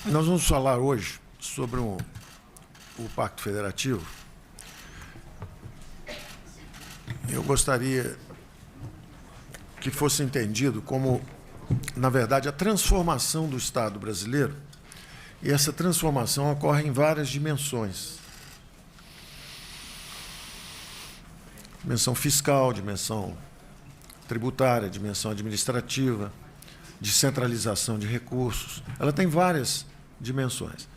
Nós vamos falar hoje sobre o Pacto Federativo. Eu gostaria que fosse entendido como, na verdade, a transformação do Estado brasileiro, e essa transformação ocorre em várias dimensões. Dimensão fiscal, dimensão tributária, dimensão administrativa, descentralização de recursos. Ela tem várias dimensões.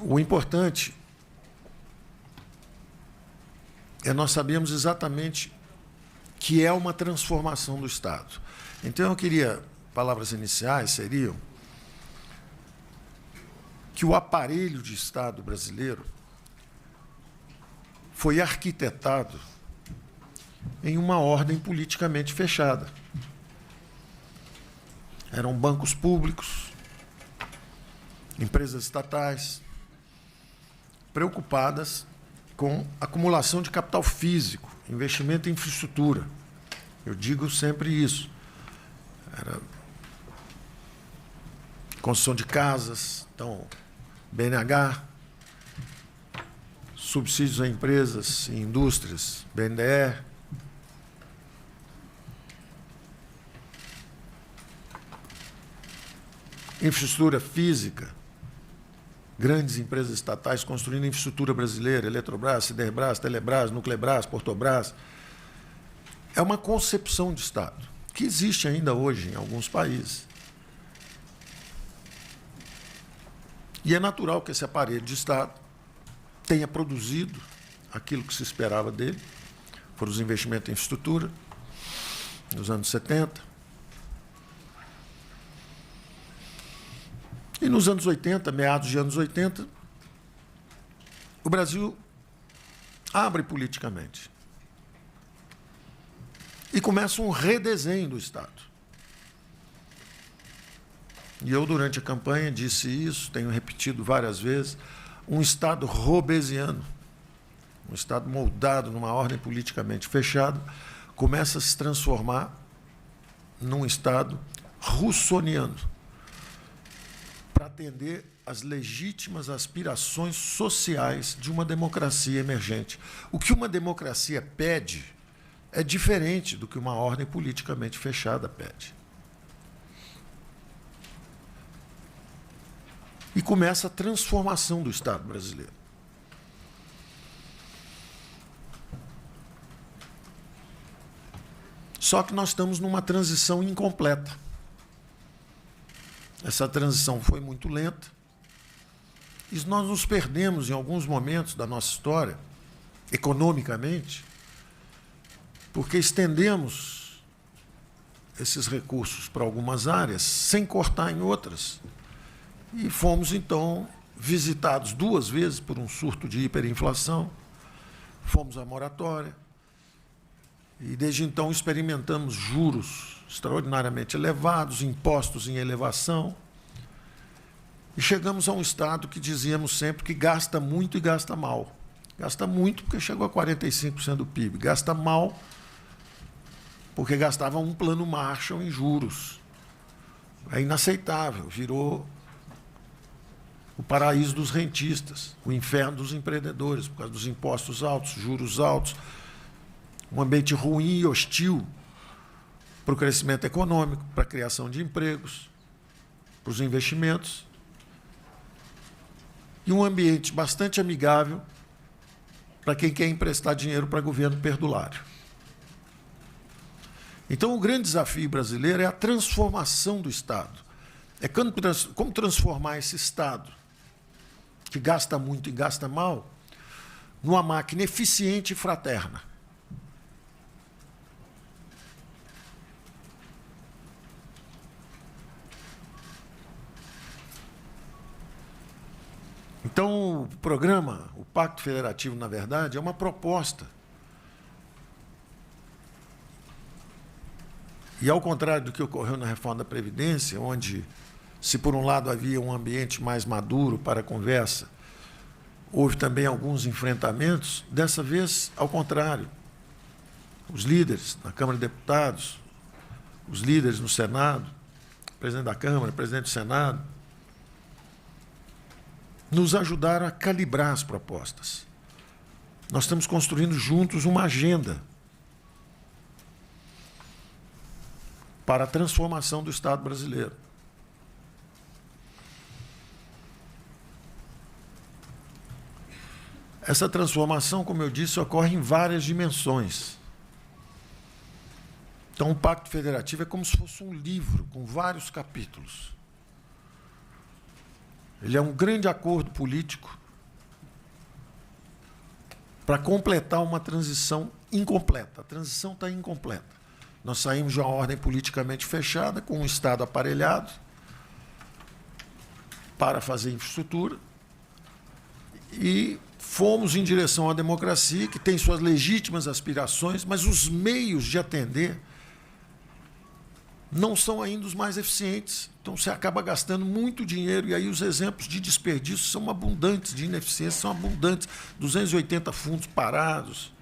O importante é nós sabermos exatamente que é uma transformação do Estado. Então, eu queria, palavras iniciais seriam que o aparelho de Estado brasileiro foi arquitetado em uma ordem politicamente fechada. Eram bancos públicos, empresas estatais, preocupadas com acumulação de capital físico, investimento em infraestrutura. Eu digo sempre isso. Era construção de casas, então, BNH, subsídios a empresas e indústrias, BNDES, infraestrutura física, grandes empresas estatais construindo infraestrutura brasileira, Eletrobras, Siderbras, Telebras, Nuclebras, Portobras. É uma concepção de Estado que existe ainda hoje em alguns países. E é natural que esse aparelho de Estado tenha produzido aquilo que se esperava dele, foram os investimentos em infraestrutura, nos anos 70. E nos anos 80, meados de anos 80, o Brasil abre politicamente. E começa um redesenho do Estado. E eu, durante a campanha, disse isso, tenho repetido várias vezes, um Estado robesiano, um Estado moldado numa ordem politicamente fechada, começa a se transformar num Estado russoniano, para atender às legítimas aspirações sociais de uma democracia emergente. O que uma democracia pede é diferente do que uma ordem politicamente fechada pede. E começa a transformação do Estado brasileiro. Só que nós estamos numa transição incompleta. Essa transição foi muito lenta e nós nos perdemos em alguns momentos da nossa história, economicamente, porque estendemos esses recursos para algumas áreas sem cortar em outras. E fomos, então, visitados 2 vezes por um surto de hiperinflação, fomos à moratória e, desde então, experimentamos juros extraordinariamente elevados, impostos em elevação, e chegamos a um Estado que dizíamos sempre que gasta muito e gasta mal. Gasta muito porque chegou a 45% do PIB, gasta mal porque gastava um plano Marshall em juros. É inaceitável, virou o paraíso dos rentistas, o inferno dos empreendedores, por causa dos impostos altos, juros altos, um ambiente ruim e hostil para o crescimento econômico, para a criação de empregos, para os investimentos, e um ambiente bastante amigável para quem quer emprestar dinheiro para governo perdulário. Então, o grande desafio brasileiro é a transformação do Estado. É como transformar esse Estado, que gasta muito e gasta mal, numa máquina eficiente e fraterna. Então, o programa, o Pacto Federativo, na verdade, é uma proposta. E, ao contrário do que ocorreu na reforma da Previdência, onde, se por um lado havia um ambiente mais maduro para a conversa, houve também alguns enfrentamentos, dessa vez, ao contrário. Os líderes na Câmara de Deputados, os líderes no Senado, presidente da Câmara, presidente do Senado, nos ajudaram a calibrar as propostas. Nós estamos construindo juntos uma agenda para a transformação do Estado brasileiro. Essa transformação, como eu disse, ocorre em várias dimensões. Então, o Pacto Federativo é como se fosse um livro com vários capítulos. Ele é um grande acordo político para completar uma transição incompleta. A transição está incompleta. Nós saímos de uma ordem politicamente fechada, com um Estado aparelhado, para fazer infraestrutura, e fomos em direção à democracia, que tem suas legítimas aspirações, mas os meios de atender não são ainda os mais eficientes. Então, você acaba gastando muito dinheiro, e aí os exemplos de desperdício são abundantes, de ineficiência são abundantes. 280 fundos parados,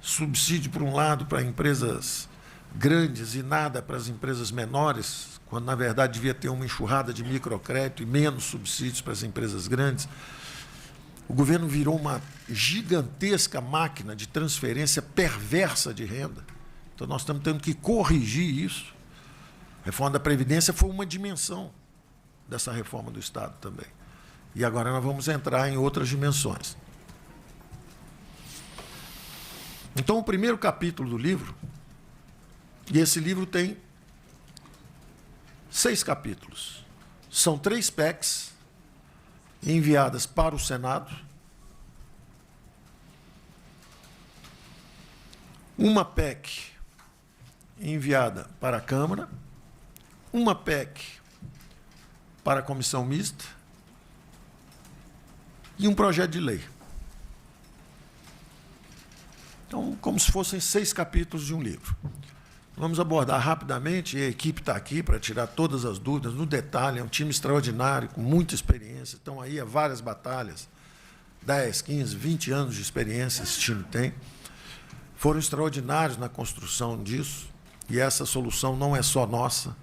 subsídio, por um lado, para empresas grandes e nada para as empresas menores, quando, na verdade, devia ter uma enxurrada de microcrédito e menos subsídios para as empresas grandes. O governo virou uma gigantesca máquina de transferência perversa de renda. Então, nós estamos tendo que corrigir isso. A reforma da Previdência foi uma dimensão dessa reforma do Estado também. E agora nós vamos entrar em outras dimensões. Então, o primeiro capítulo do livro, e esse livro tem 6 capítulos. São 3 PECs enviadas para o Senado, uma PEC enviada para a Câmara, uma PEC para a Comissão Mista e um projeto de lei. Então, como se fossem 6 capítulos de um livro. Vamos abordar rapidamente, e a equipe está aqui para tirar todas as dúvidas, no detalhe, é um time extraordinário, com muita experiência, estão aí há várias batalhas, 10, 15, 20 anos de experiência esse time tem. Foram extraordinários na construção disso, e essa solução não é só nossa,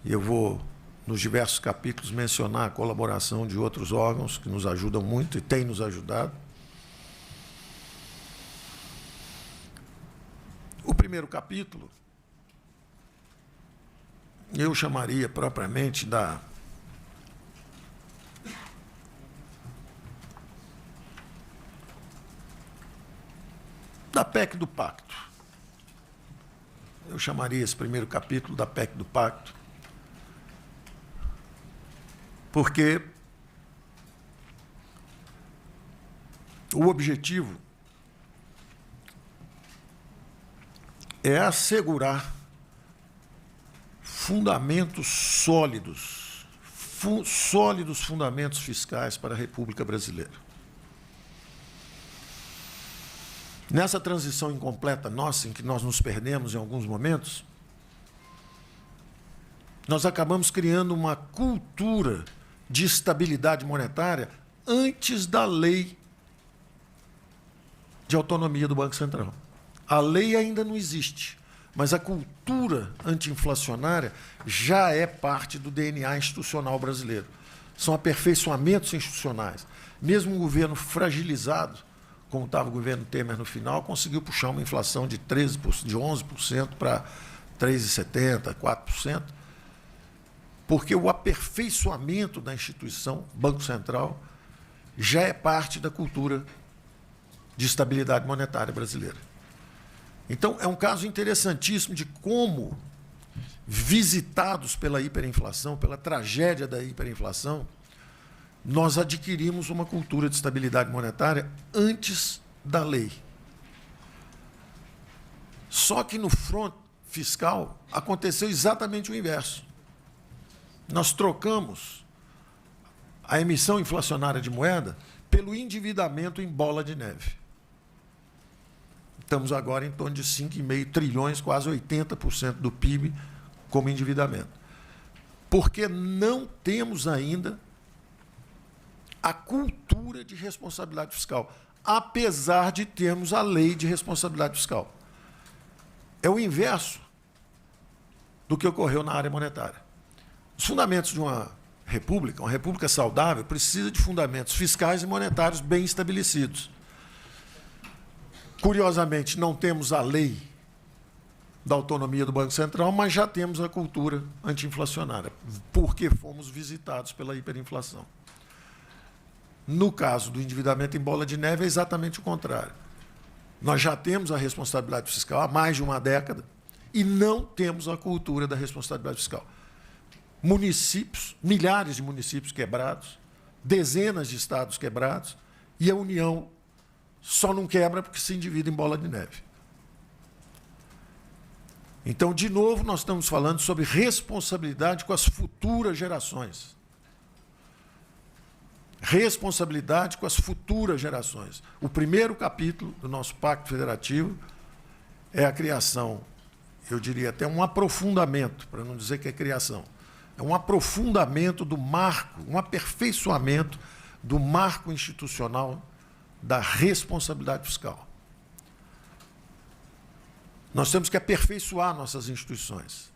e eu vou, nos diversos capítulos, mencionar a colaboração de outros órgãos que nos ajudam muito e têm nos ajudado. O primeiro capítulo eu chamaria propriamente da PEC do Pacto. Eu chamaria esse primeiro capítulo da PEC do Pacto, porque o objetivo é assegurar fundamentos sólidos, sólidos fundamentos fiscais para a República Brasileira. Nessa transição incompleta nossa, em que nós nos perdemos em alguns momentos, nós acabamos criando uma cultura de estabilidade monetária antes da lei de autonomia do Banco Central. A lei ainda não existe, mas a cultura anti-inflacionária já é parte do DNA institucional brasileiro. São aperfeiçoamentos institucionais. Mesmo um governo fragilizado, como estava o governo Temer no final, conseguiu puxar uma inflação de 11% para 3,70%, 4%, porque o aperfeiçoamento da instituição Banco Central já é parte da cultura de estabilidade monetária brasileira. Então, é um caso interessantíssimo de como, visitados pela hiperinflação, pela tragédia da hiperinflação, nós adquirimos uma cultura de estabilidade monetária antes da lei. Só que no front fiscal aconteceu exatamente o inverso. Nós trocamos a emissão inflacionária de moeda pelo endividamento em bola de neve. Estamos agora em torno de 5,5 trilhões, quase 80% do PIB como endividamento. Porque não temos ainda a cultura de responsabilidade fiscal, apesar de termos a lei de responsabilidade fiscal. É o inverso do que ocorreu na área monetária. Os fundamentos de uma república saudável, precisa de fundamentos fiscais e monetários bem estabelecidos. Curiosamente, não temos a lei da autonomia do Banco Central, mas já temos a cultura anti-inflacionária, porque fomos visitados pela hiperinflação. No caso do endividamento em bola de neve, é exatamente o contrário. Nós já temos a responsabilidade fiscal há mais de uma década e não temos a cultura da responsabilidade fiscal. Municípios, milhares de municípios quebrados, dezenas de estados quebrados, e a União só não quebra porque se endivida em bola de neve. Então, de novo, nós estamos falando sobre responsabilidade com as futuras gerações. Responsabilidade com as futuras gerações. O primeiro capítulo do nosso Pacto Federativo é a criação, eu diria até um aprofundamento, para não dizer que é criação, é um aprofundamento do marco, um aperfeiçoamento do marco institucional da responsabilidade fiscal. Nós temos que aperfeiçoar nossas instituições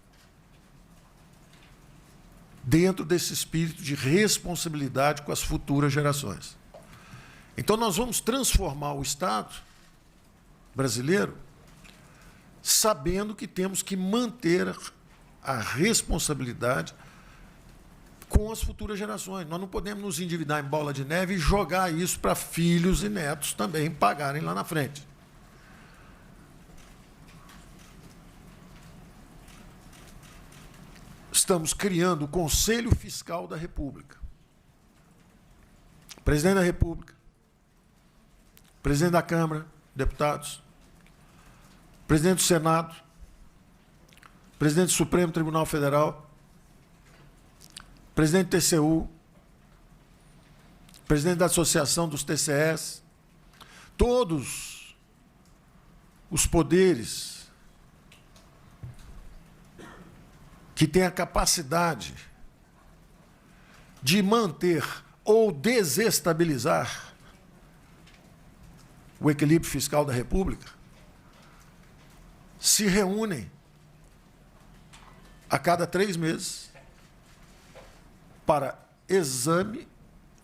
dentro desse espírito de responsabilidade com as futuras gerações. Então, nós vamos transformar o Estado brasileiro sabendo que temos que manter a responsabilidade com as futuras gerações. Nós não podemos nos endividar em bola de neve e jogar isso para filhos e netos também pagarem lá na frente. Estamos criando o Conselho Fiscal da República. Presidente da República, presidente da Câmara, deputados, presidente do Senado, presidente do Supremo Tribunal Federal, presidente do TCU, presidente da Associação dos TCS, todos os poderes que têm a capacidade de manter ou desestabilizar o equilíbrio fiscal da República, se reúnem a cada 3 meses para exame,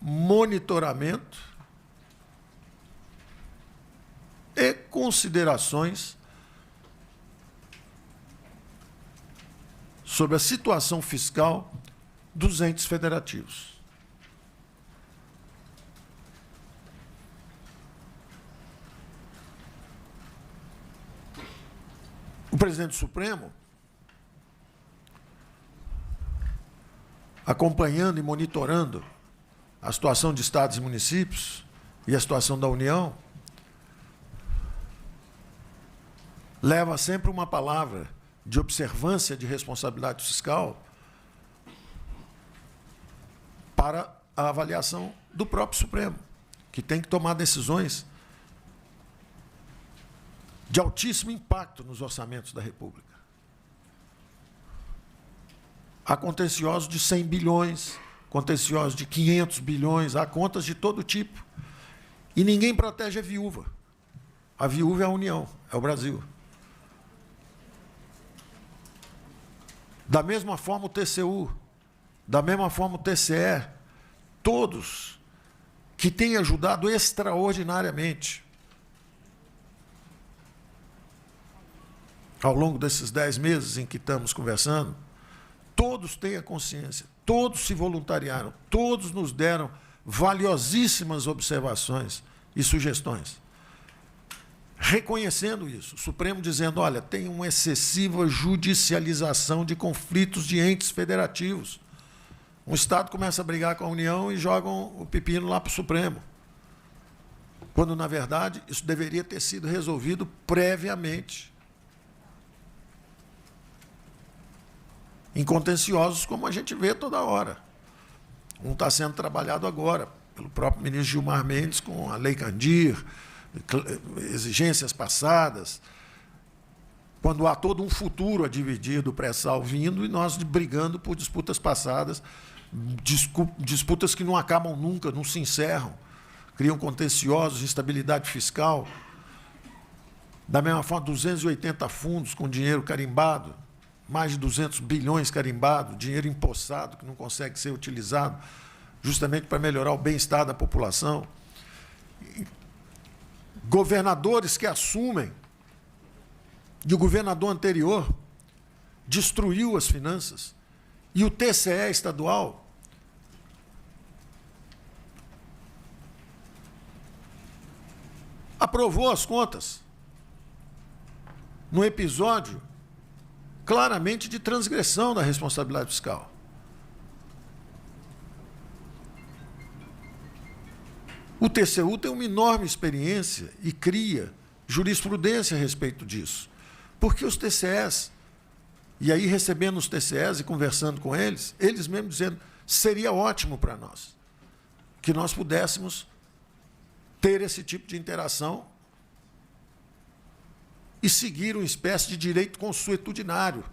monitoramento e considerações sobre a situação fiscal dos entes federativos. O presidente do Supremo, acompanhando e monitorando a situação de estados e municípios e a situação da União, leva sempre uma palavra de observância de responsabilidade fiscal para a avaliação do próprio Supremo, que tem que tomar decisões de altíssimo impacto nos orçamentos da República. Há contenciosos de 100 bilhões, contenciosos de 500 bilhões, há contas de todo tipo. E ninguém protege a viúva. A viúva é a União, é o Brasil. Da mesma forma o TCU, da mesma forma o TCE, todos que têm ajudado extraordinariamente ao longo desses 10 meses em que estamos conversando, todos têm a consciência, todos se voluntariaram, todos nos deram valiosíssimas observações e sugestões. Reconhecendo isso, o Supremo dizendo, olha, tem uma excessiva judicialização de conflitos de entes federativos. Um Estado começa a brigar com a União e jogam o pepino lá para o Supremo. Quando, na verdade, isso deveria ter sido resolvido previamente. Em contenciosos, como a gente vê toda hora. Um está sendo trabalhado agora pelo próprio ministro Gilmar Mendes com a Lei Candir, exigências passadas, quando há todo um futuro a dividir do pré-sal vindo e nós brigando por disputas passadas, disputas que não acabam nunca, não se encerram, criam contenciosos, instabilidade fiscal. Da mesma forma, 280 fundos com dinheiro carimbado, mais de 200 bilhões carimbados, dinheiro empossado que não consegue ser utilizado justamente para melhorar o bem-estar da população. Governadores que assumem, e o governador anterior destruiu as finanças, e o TCE estadual aprovou as contas no episódio claramente de transgressão da responsabilidade fiscal. O TCU tem uma enorme experiência e cria jurisprudência a respeito disso. Porque os TCEs, e aí recebendo os TCEs e conversando com eles mesmos dizendo, seria ótimo para nós que nós pudéssemos ter esse tipo de interação e seguir uma espécie de direito consuetudinário,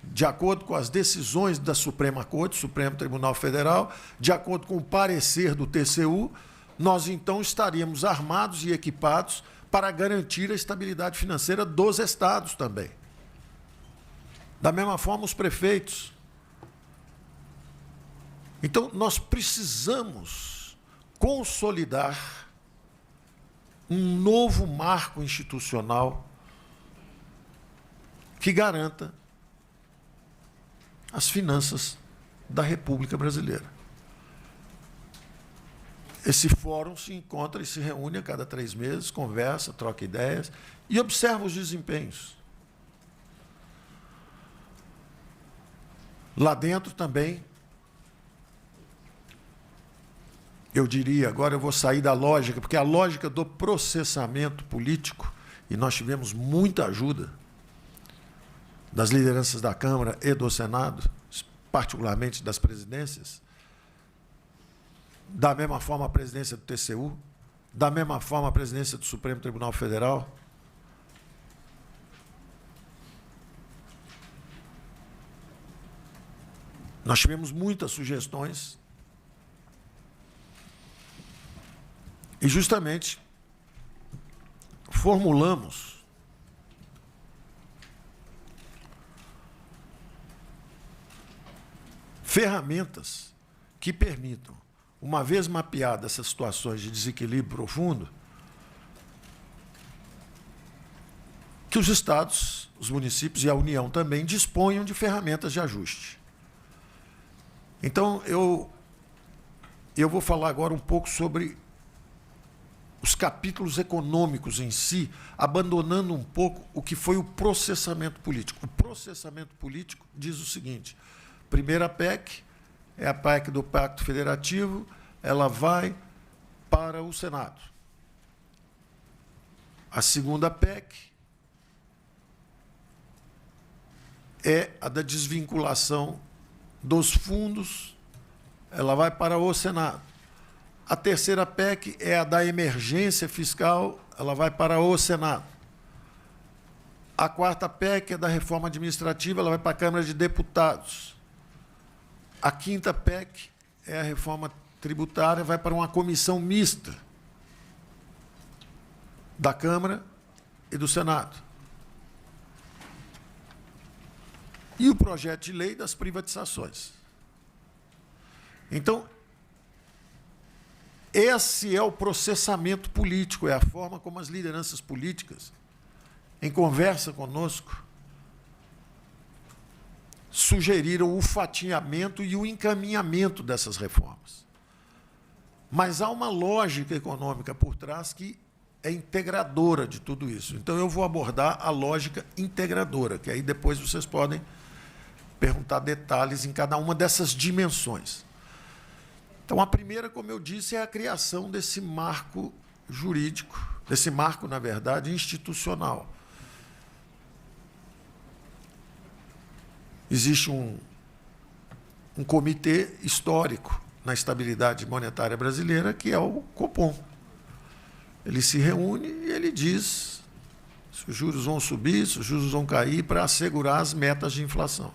de acordo com as decisões da Suprema Corte, Supremo Tribunal Federal, de acordo com o parecer do TCU, nós então estaríamos armados e equipados para garantir a estabilidade financeira dos estados também. Da mesma forma, os prefeitos. Então, nós precisamos consolidar um novo marco institucional que garanta as finanças da República Brasileira. Esse fórum se encontra e se reúne a cada 3 meses, conversa, troca ideias e observa os desempenhos. Lá dentro também, eu diria, agora eu vou sair da lógica, porque a lógica do processamento político, e nós tivemos muita ajuda das lideranças da Câmara e do Senado, particularmente das presidências, da mesma forma a presidência do TCU, da mesma forma a presidência do Supremo Tribunal Federal. Nós tivemos muitas sugestões e justamente formulamos ferramentas que permitam, uma vez mapeadas essas situações de desequilíbrio profundo, que os estados, os municípios e a União também disponham de ferramentas de ajuste. Então, eu vou falar agora um pouco sobre os capítulos econômicos em si, abandonando um pouco o que foi o processamento político. O processamento político diz o seguinte: primeira PEC é a PEC do Pacto Federativo, ela vai para o Senado. A segunda PEC é a da desvinculação dos fundos, ela vai para o Senado. A terceira PEC é a da emergência fiscal, ela vai para o Senado. A quarta PEC é da reforma administrativa, ela vai para a Câmara de Deputados. A quinta PEC é a reforma tributária, vai para uma comissão mista da Câmara e do Senado. E o projeto de lei das privatizações. Então, esse é o processamento político, é a forma como as lideranças políticas, em conversa conosco, sugeriram o fatiamento e o encaminhamento dessas reformas. Mas há uma lógica econômica por trás que é integradora de tudo isso. Então, eu vou abordar a lógica integradora, que aí depois vocês podem perguntar detalhes em cada uma dessas dimensões. Então, a primeira, como eu disse, é a criação desse marco jurídico, desse marco, na verdade, institucional. Existe um comitê histórico na estabilidade monetária brasileira, que é o Copom. Ele se reúne e ele diz se os juros vão subir, se os juros vão cair, para assegurar as metas de inflação.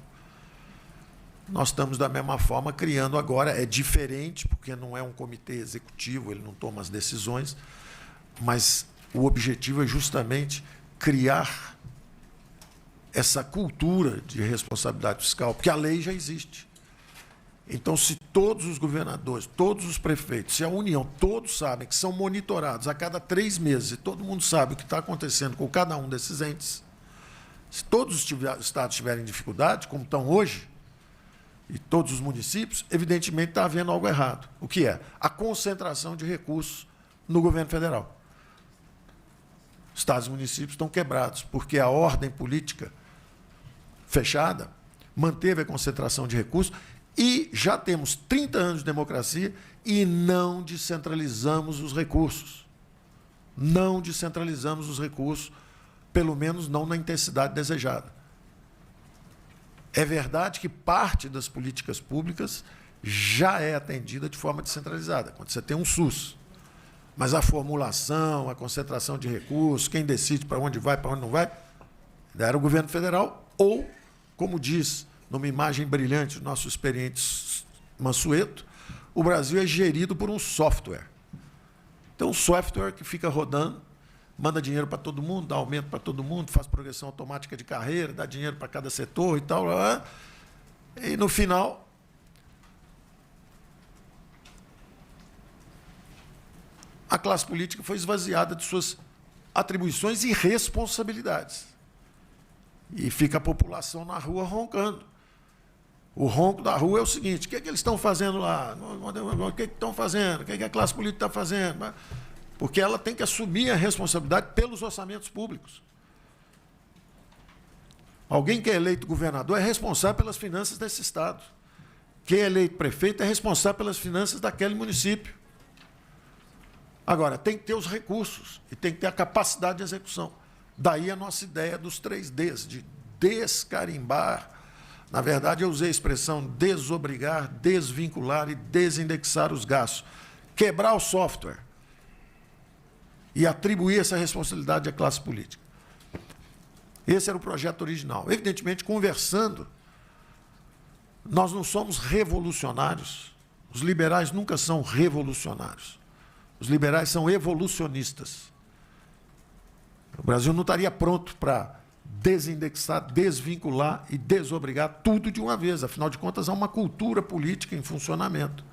Nós estamos, da mesma forma, criando agora, é diferente, porque não é um comitê executivo, ele não toma as decisões, mas o objetivo é justamente criar essa cultura de responsabilidade fiscal, porque a lei já existe. Então, se todos os governadores, todos os prefeitos, se a União, todos sabem que são monitorados a cada 3 meses, e todo mundo sabe o que está acontecendo com cada um desses entes, se todos os estados tiverem dificuldade, como estão hoje, e todos os municípios, evidentemente está havendo algo errado. O que é? A concentração de recursos no governo federal. Estados e municípios estão quebrados, porque a ordem política fechada manteve a concentração de recursos e já temos 30 anos de democracia e não descentralizamos os recursos. Não descentralizamos os recursos, pelo menos não na intensidade desejada. É verdade que parte das políticas públicas já é atendida de forma descentralizada, quando você tem um SUS. Mas a formulação, a concentração de recursos, quem decide para onde vai, para onde não vai, era o governo federal ou, como diz numa imagem brilhante do nosso experiente Mansueto, o Brasil é gerido por um software. Então, um software que fica rodando, manda dinheiro para todo mundo, dá aumento para todo mundo, faz progressão automática de carreira, dá dinheiro para cada setor e tal. E, no final, a classe política foi esvaziada de suas atribuições e responsabilidades. E fica a população na rua roncando. O ronco da rua é o seguinte: o que é que eles estão fazendo lá? O que é que estão fazendo? O que é que a classe política está fazendo? Porque ela tem que assumir a responsabilidade pelos orçamentos públicos. Alguém que é eleito governador é responsável pelas finanças desse estado. Quem é eleito prefeito é responsável pelas finanças daquele município. Agora, tem que ter os recursos e tem que ter a capacidade de execução. Daí a nossa ideia dos 3Ds, de descarimbar. Na verdade, eu usei a expressão desobrigar, desvincular e desindexar os gastos. Quebrar o software e atribuir essa responsabilidade à classe política. Esse era o projeto original. Evidentemente, conversando, nós não somos revolucionários. Os liberais nunca são revolucionários. Os liberais são evolucionistas. O Brasil não estaria pronto para desindexar, desvincular e desobrigar tudo de uma vez. Afinal de contas, há uma cultura política em funcionamento.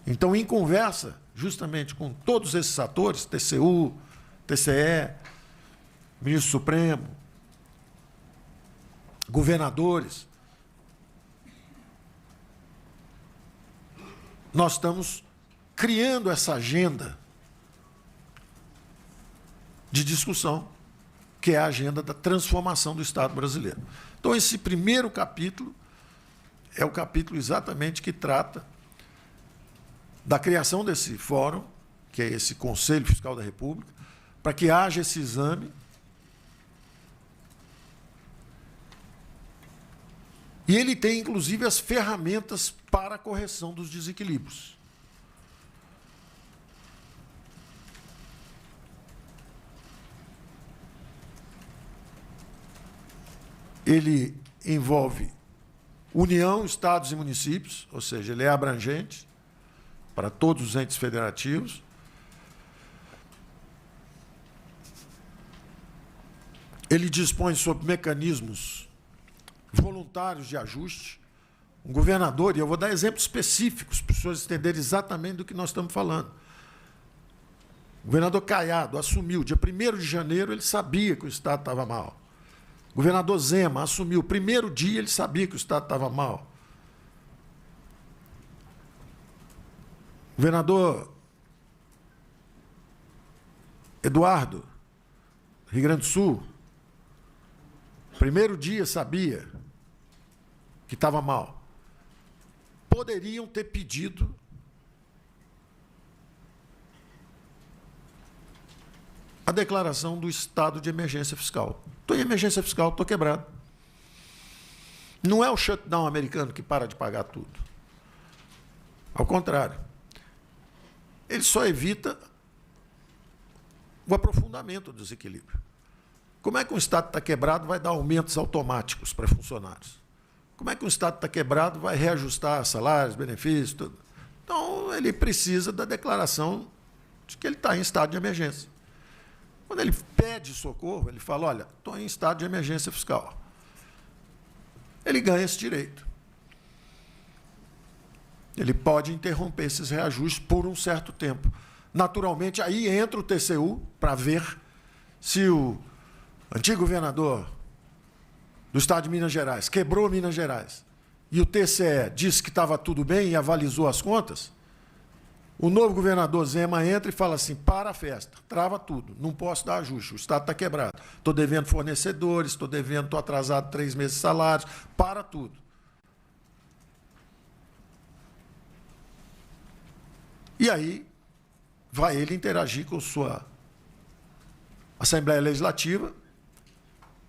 Então, em conversa, justamente com todos esses atores, TCU, TCE, Ministro Supremo, governadores, nós estamos criando essa agenda de discussão, que é a agenda da transformação do Estado brasileiro. Então, esse primeiro capítulo é o capítulo exatamente que trata da criação desse fórum, que é esse Conselho Fiscal da República, para que haja esse exame e ele tem, inclusive, as ferramentas para a correção dos desequilíbrios. Ele envolve União, estados e municípios, ou seja, ele é abrangente para todos os entes federativos. Ele dispõe sobre mecanismos voluntários de ajuste. Um governador, e eu vou dar exemplos específicos para as pessoas entenderem exatamente do que nós estamos falando. O governador Caiado assumiu, dia 1º de janeiro, ele sabia que o Estado estava mal. O governador Zema assumiu, o primeiro dia ele sabia que o Estado estava mal. O governador Eduardo, Rio Grande do Sul, primeiro dia sabia que estava mal. Poderiam ter pedido a declaração do estado de emergência fiscal. Estou em emergência fiscal, estou quebrado. Não é o shutdown americano que para de pagar tudo. Ao contrário. Ele só evita o aprofundamento do desequilíbrio. Como é que um Estado está quebrado vai dar aumentos automáticos para funcionários? Como é que um Estado está quebrado vai reajustar salários, benefícios, tudo? Então, ele precisa da declaração de que ele está em estado de emergência. Quando ele pede socorro, ele fala, olha, estou em estado de emergência fiscal. ele ganha esse direito. Ele pode interromper esses reajustes por um certo tempo. Naturalmente, aí entra o TCU para ver se o antigo governador do estado de Minas Gerais quebrou Minas Gerais e o TCE disse que estava tudo bem e avalizou as contas. O novo governador Zema entra e fala assim, para a festa, trava tudo, não posso dar ajuste, o Estado está quebrado. Estou devendo fornecedores, estou atrasado 3 meses de salários, para tudo. E aí vai ele interagir com sua Assembleia Legislativa,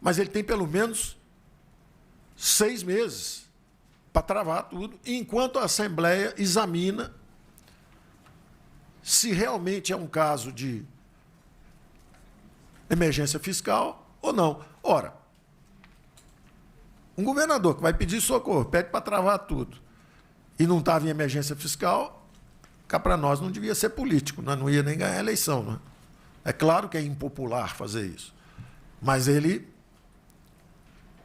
mas ele tem pelo menos 6 meses para travar tudo, enquanto a Assembleia examina se realmente é um caso de emergência fiscal ou não. Ora, um governador que vai pedir socorro, pede para travar tudo, e não estava em emergência fiscal, cá para nós não devia ser político, nós não ia nem ganhar a eleição. Né? É claro que é impopular fazer isso, mas ele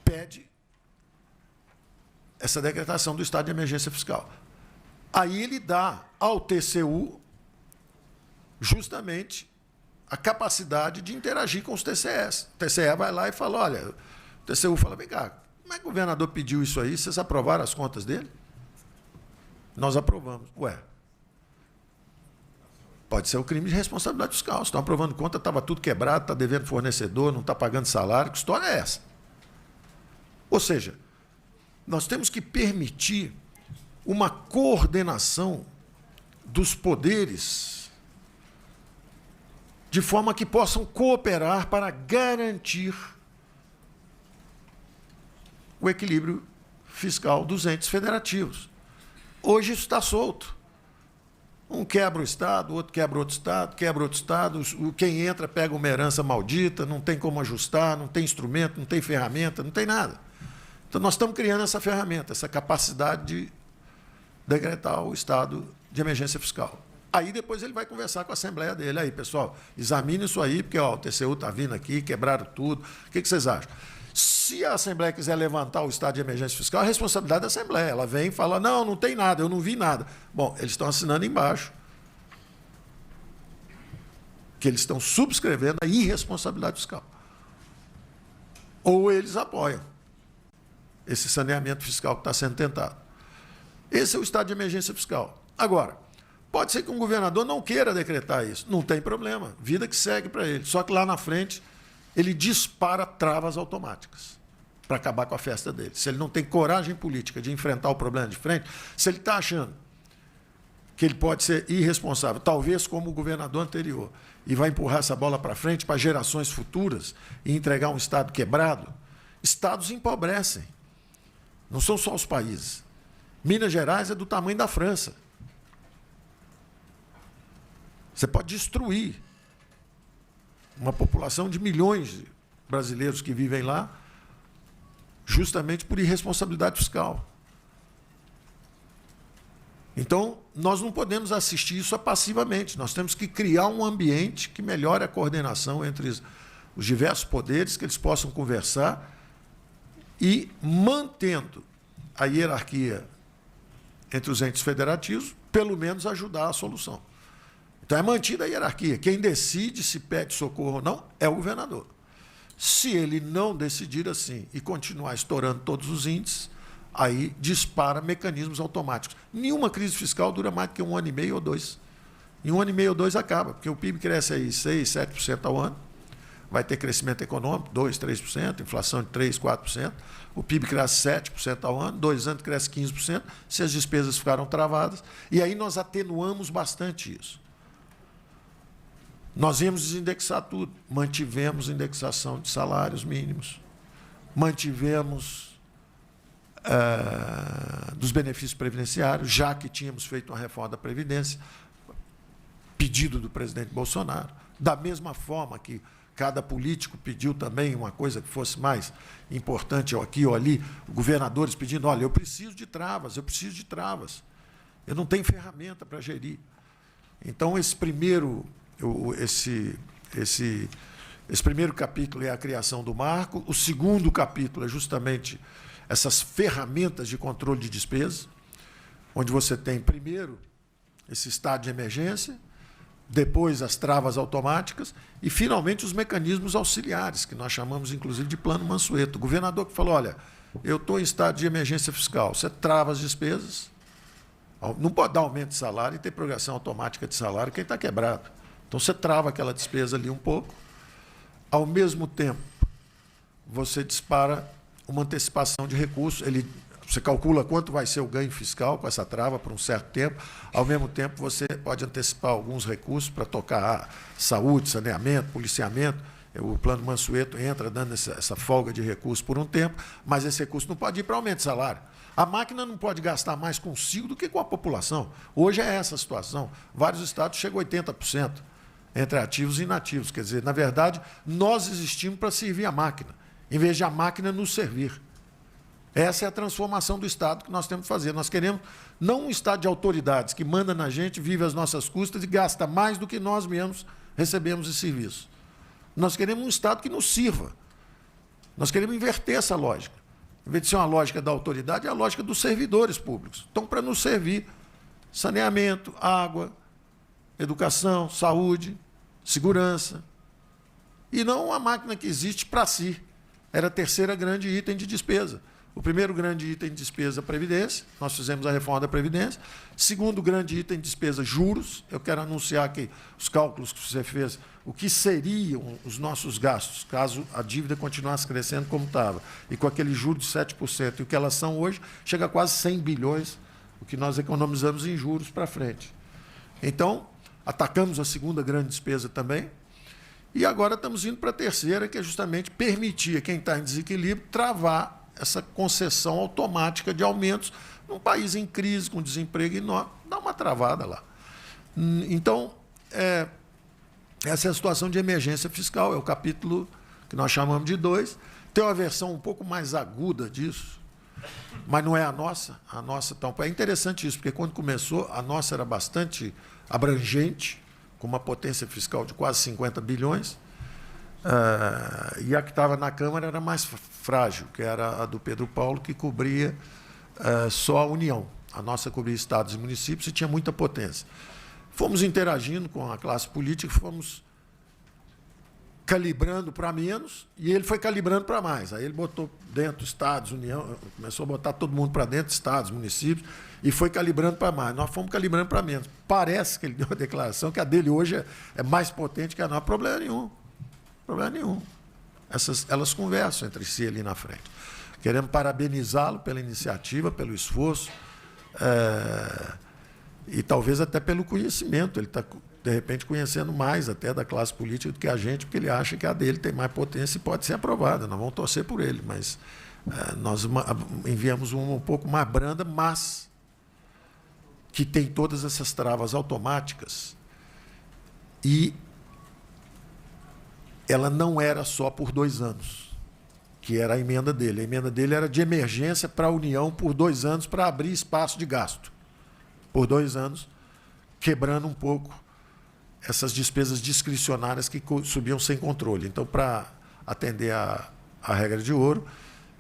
pede essa decretação do estado de emergência fiscal. Aí ele dá ao TCU justamente a capacidade de interagir com os TCEs. O TCE vai lá e fala, olha, o TCU fala, vem cá, como é que o governador pediu isso aí? Vocês aprovaram as contas dele? Nós aprovamos. Ué, pode ser o crime de responsabilidade fiscal. Estão aprovando conta, estava tudo quebrado, está devendo fornecedor, não está pagando salário. Que história é essa? Ou seja, nós temos que permitir uma coordenação dos poderes de forma que possam cooperar para garantir o equilíbrio fiscal dos entes federativos. Hoje isso está solto. Um quebra o Estado, outro quebra outro Estado, quebra outro Estado, quem entra pega uma herança maldita, não tem como ajustar, não tem instrumento, não tem ferramenta, não tem nada. Então nós estamos criando essa ferramenta, essa capacidade de decretar o estado de emergência fiscal. Aí depois ele vai conversar com a Assembleia dele. Aí, pessoal, examine isso aí, porque ó, o TCU está vindo aqui, quebraram tudo. O que vocês acham? Se a Assembleia quiser levantar o estado de emergência fiscal, é a responsabilidade da Assembleia. Ela vem e fala, não, não tem nada, eu não vi nada. Bom, eles estão assinando embaixo que eles estão subscrevendo a irresponsabilidade fiscal. Ou eles apoiam esse saneamento fiscal que está sendo tentado. Esse é o estado de emergência fiscal. Agora, pode ser que um governador não queira decretar isso. Não tem problema. Vida que segue para ele. Só que lá na frente, ele dispara travas automáticas para acabar com a festa dele. Se ele não tem coragem política de enfrentar o problema de frente, se ele está achando que ele pode ser irresponsável, talvez como o governador anterior, e vai empurrar essa bola para frente para gerações futuras e entregar um Estado quebrado, Estados empobrecem. Não são só os países. Minas Gerais é do tamanho da França. Você pode destruir uma população de milhões de brasileiros que vivem lá justamente por irresponsabilidade fiscal. Então, nós não podemos assistir isso passivamente. Nós temos que criar um ambiente que melhore a coordenação entre os diversos poderes, que eles possam conversar e mantendo a hierarquia entre os entes federativos, pelo menos ajudar a solução. Então, é mantida a hierarquia. Quem decide se pede socorro ou não é o governador. Se ele não decidir assim e continuar estourando todos os índices, aí dispara mecanismos automáticos. Nenhuma crise fiscal dura mais do que 1 ano e meio ou 2. Em 1 ano e meio ou 2 acaba, porque o PIB cresce aí 6%, 7% ao ano, vai ter crescimento econômico, 2%, 3%, inflação de 3%, 4%, o PIB cresce 7% ao ano, 2 anos cresce 15%, se as despesas ficaram travadas, e aí nós atenuamos bastante isso. Nós íamos desindexar tudo, mantivemos indexação de salários mínimos, mantivemos dos benefícios previdenciários, já que tínhamos feito uma reforma da Previdência, pedido do presidente Bolsonaro, da mesma forma que cada político pediu também uma coisa que fosse mais importante ou aqui ou ali, governadores pedindo, olha, eu preciso de travas, eu não tenho ferramenta para gerir. Então, esse primeiro primeiro capítulo é a criação do marco, o segundo capítulo é justamente essas ferramentas de controle de despesa, onde você tem, primeiro, esse estado de emergência, depois as travas automáticas e, finalmente, os mecanismos auxiliares, que nós chamamos, inclusive, de plano Mansueto. O governador que falou, olha, eu estou em estado de emergência fiscal, você trava as despesas, não pode dar aumento de salário e ter progressão automática de salário quem está quebrado. Então, você trava aquela despesa ali um pouco, ao mesmo tempo, você dispara uma antecipação de recursos, você calcula quanto vai ser o ganho fiscal com essa trava por um certo tempo, ao mesmo tempo você pode antecipar alguns recursos para tocar saúde, saneamento, policiamento. O plano Mansueto entra dando essa folga de recursos por um tempo, mas esse recurso não pode ir para aumento de salário. A máquina não pode gastar mais consigo do que com a população. Hoje é essa a situação. Vários estados chegam a 80% entre ativos e inativos. Quer dizer, na verdade, nós existimos para servir a máquina, em vez de a máquina nos servir. Essa é a transformação do Estado que nós temos que fazer. Nós queremos não um Estado de autoridades que manda na gente, vive às nossas custas e gasta mais do que nós mesmos recebemos de serviço. Nós queremos um Estado que nos sirva. Nós queremos inverter essa lógica. Em vez de ser uma lógica da autoridade, é a lógica dos servidores públicos. Então, para nos servir, saneamento, água, educação, saúde, segurança. E não uma máquina que existe para si. Era a terceira grande item de despesa. O primeiro grande item de despesa, a Previdência. Nós fizemos a reforma da Previdência. Segundo grande item de despesa, juros. Eu quero anunciar aqui os cálculos que você fez, o que seriam os nossos gastos, caso a dívida continuasse crescendo como estava, e com aquele juro de 7%, e o que elas são hoje, chega a quase 100 bilhões, o que nós economizamos em juros para frente. Então, atacamos a segunda grande despesa também, e agora estamos indo para a terceira, que é justamente permitir a quem está em desequilíbrio travar essa concessão automática de aumentos num país em crise, com desemprego enorme, dá uma travada lá. Então, essa é a situação de emergência fiscal, é o capítulo que nós chamamos de 2. Tem uma versão um pouco mais aguda disso, mas não é a nossa. A nossa é interessante isso, porque quando começou, a nossa era bastante abrangente, com uma potência fiscal de quase 50 bilhões, e a que estava na Câmara era mais frágil, que era a do Pedro Paulo, que cobria só a União. A nossa cobria estados e municípios e tinha muita potência. Fomos interagindo com a classe política, fomos calibrando para menos e ele foi calibrando para mais. Aí ele botou dentro estados, União, começou a botar todo mundo para dentro, estados, municípios, e foi calibrando para mais. Nós fomos calibrando para menos. Parece que ele deu a declaração que a dele hoje é mais potente que a nossa. Problema nenhum. Problema nenhum. Elas conversam entre si ali na frente. Queremos parabenizá-lo pela iniciativa, pelo esforço, e talvez até pelo conhecimento. Ele está, de repente, conhecendo mais até da classe política do que a gente, porque ele acha que a dele tem mais potência e pode ser aprovada. Nós vamos torcer por ele, mas nós enviamos uma um pouco mais branda, mas que tem todas essas travas automáticas e ela não era só por 2 anos, que era a emenda dele. A emenda dele era de emergência para a União por 2 anos para abrir espaço de gasto. Por 2 anos, quebrando um pouco essas despesas discricionárias que subiam sem controle. Então, para atender a regra de ouro,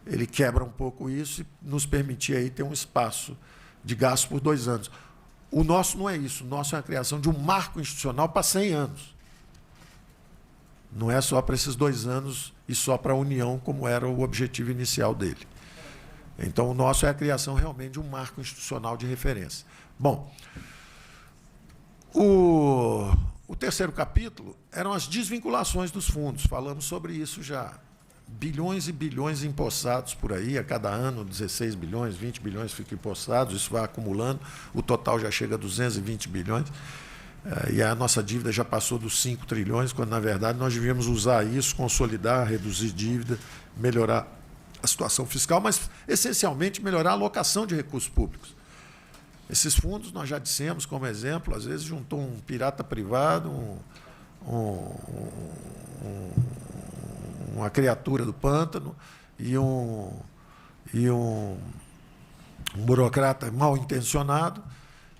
ele quebra um pouco isso e nos permitir aí ter um espaço de gasto por 2 anos. O nosso não é isso. O nosso é a criação de um marco institucional para 100 anos. Não é só para esses 2 anos e só para a União, como era o objetivo inicial dele. Então, o nosso é a criação realmente de um marco institucional de referência. Bom, o terceiro capítulo eram as desvinculações dos fundos. Falamos sobre isso já. Bilhões e bilhões empossados por aí, a cada ano 16 bilhões, 20 bilhões ficam empossados, isso vai acumulando, o total já chega a 220 bilhões, e a nossa dívida já passou dos 5 trilhões, quando, na verdade, nós devíamos usar isso, consolidar, reduzir dívida, melhorar a situação fiscal, mas, essencialmente, melhorar a alocação de recursos públicos. Esses fundos, nós já dissemos, como exemplo, às vezes juntou um pirata privado, uma criatura do pântano e um burocrata mal intencionado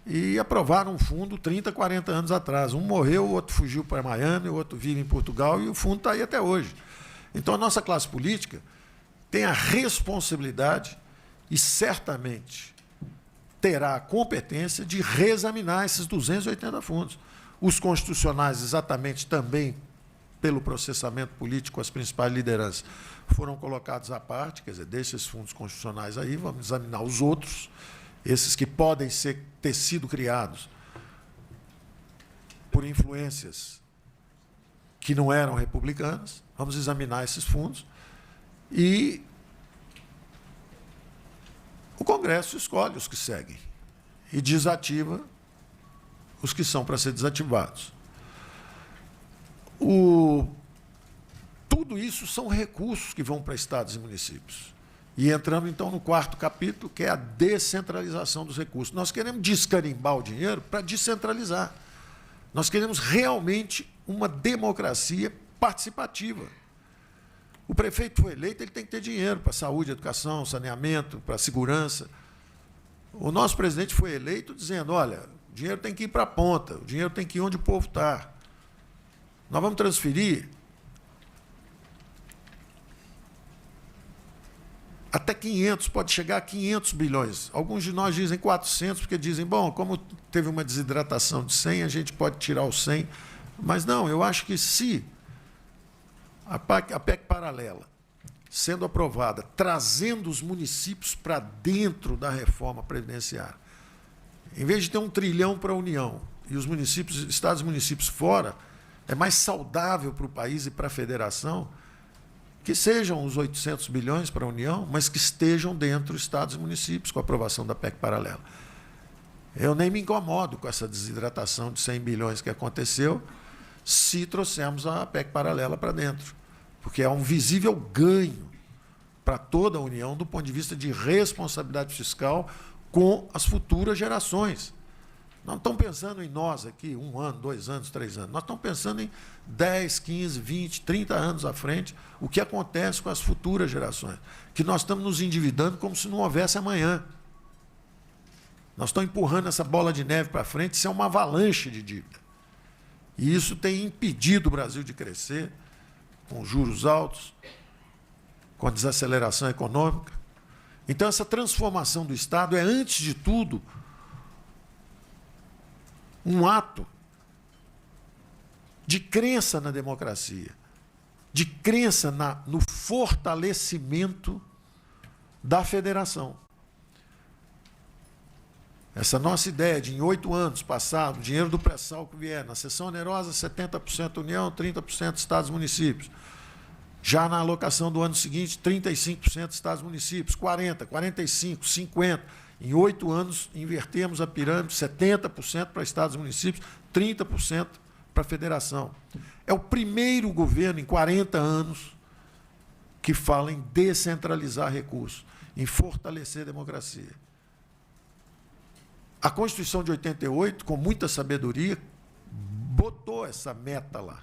e aprovaram um fundo 30, 40 anos atrás. Um morreu, o outro fugiu para Miami, o outro vive em Portugal e o fundo está aí até hoje. Então, a nossa classe política tem a responsabilidade e certamente terá a competência de reexaminar esses 280 fundos. Os constitucionais, exatamente também pelo processamento político, as principais lideranças foram colocados à parte, quer dizer, deixa esses fundos constitucionais aí, vamos examinar os outros, esses que podem ter sido criados por influências que não eram republicanas, vamos examinar esses fundos e o Congresso escolhe os que seguem e desativa os que são para ser desativados. Tudo isso são recursos que vão para estados e municípios. E entramos, então, no quarto capítulo, que é a descentralização dos recursos. Nós queremos descarimbar o dinheiro para descentralizar. Nós queremos realmente uma democracia participativa. O prefeito foi eleito, ele tem que ter dinheiro para saúde, educação, saneamento, para segurança. O nosso presidente foi eleito dizendo, olha, o dinheiro tem que ir para a ponta, o dinheiro tem que ir onde o povo está. Nós vamos transferir até 500, pode chegar a 500 bilhões. Alguns de nós dizem 400, porque dizem, bom, como teve uma desidratação de 100, a gente pode tirar os 100. Mas não, eu acho que se a PEC paralela, sendo aprovada, trazendo os municípios para dentro da reforma previdenciária, em vez de ter 1 trilhão para a União e os municípios, estados e municípios fora, é mais saudável para o país e para a federação que sejam os 800 bilhões para a União, mas que estejam dentro dos estados e municípios com a aprovação da PEC paralela. Eu nem me incomodo com essa desidratação de 100 bilhões que aconteceu se trouxermos a PEC paralela para dentro, porque é um visível ganho para toda a União do ponto de vista de responsabilidade fiscal com as futuras gerações. Não estamos pensando em nós aqui, 1 ano, 2 anos, 3 anos. Nós estamos pensando em 10, 15, 20, 30 anos à frente, o que acontece com as futuras gerações. Que nós estamos nos endividando como se não houvesse amanhã. Nós estamos empurrando essa bola de neve para frente, isso é uma avalanche de dívida. E isso tem impedido o Brasil de crescer, com juros altos, com a desaceleração econômica. Então, essa transformação do Estado é, antes de tudo, um ato de crença na democracia, de crença no fortalecimento da federação. Essa nossa ideia de, em 8 anos passados, o dinheiro do pré-sal que vier, na seção onerosa, 70% União, 30% Estados e municípios. Já na alocação do ano seguinte, 35% Estados e municípios, 40%, 45%, 50%. Em 8 anos, invertemos a pirâmide, 70% para estados e municípios, 30% para a federação. É o primeiro governo em 40 anos que fala em descentralizar recursos, em fortalecer a democracia. A Constituição de 88, com muita sabedoria, botou essa meta lá,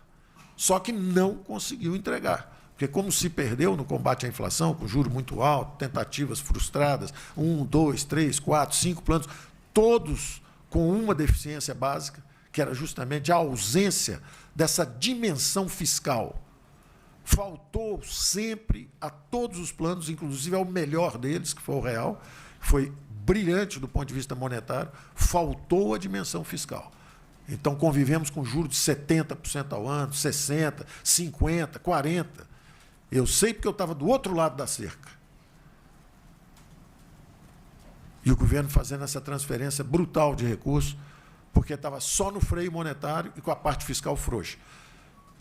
só que não conseguiu entregar. Porque como se perdeu no combate à inflação, com juros muito altos, tentativas frustradas, 1, 2, 3, 4, 5 planos, todos com uma deficiência básica, que era justamente a ausência dessa dimensão fiscal. Faltou sempre a todos os planos, inclusive ao melhor deles, que foi o real, foi brilhante do ponto de vista monetário, faltou a dimensão fiscal. Então, convivemos com juros de 70% ao ano, 60%, 50%, 40%. Eu sei porque eu estava do outro lado da cerca. E o governo fazendo essa transferência brutal de recursos, porque estava só no freio monetário e com a parte fiscal frouxa.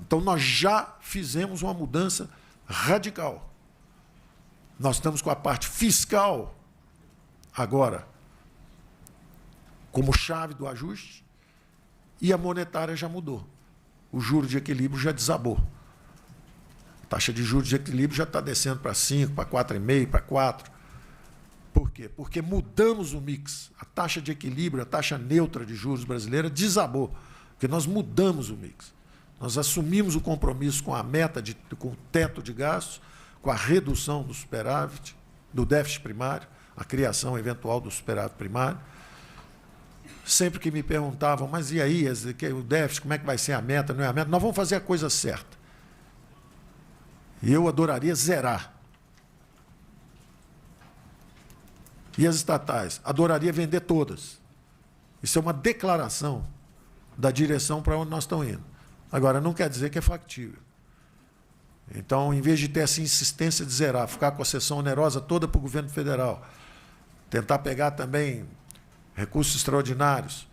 Então, nós já fizemos uma mudança radical. Nós estamos com a parte fiscal agora como chave do ajuste e a monetária já mudou. O juro de equilíbrio já desabou. A taxa de juros de equilíbrio já está descendo para 5, para 4,5, para 4. Por quê? Porque mudamos o mix. A taxa de equilíbrio, a taxa neutra de juros brasileira desabou, porque nós mudamos o mix. Nós assumimos o compromisso com a meta, com o teto de gastos, com a redução do superávit, do déficit primário, a criação eventual do superávit primário. Sempre que me perguntavam, mas e aí, o déficit, como é que vai ser a meta, não é a meta? Nós vamos fazer a coisa certa. E eu adoraria zerar E as estatais? Adoraria vender todas. Isso é uma declaração da direção para onde nós estamos indo. Agora, não quer dizer que é factível. Então, em vez de ter essa insistência de zerar, ficar com a cessão onerosa toda para o governo federal, tentar pegar também recursos extraordinários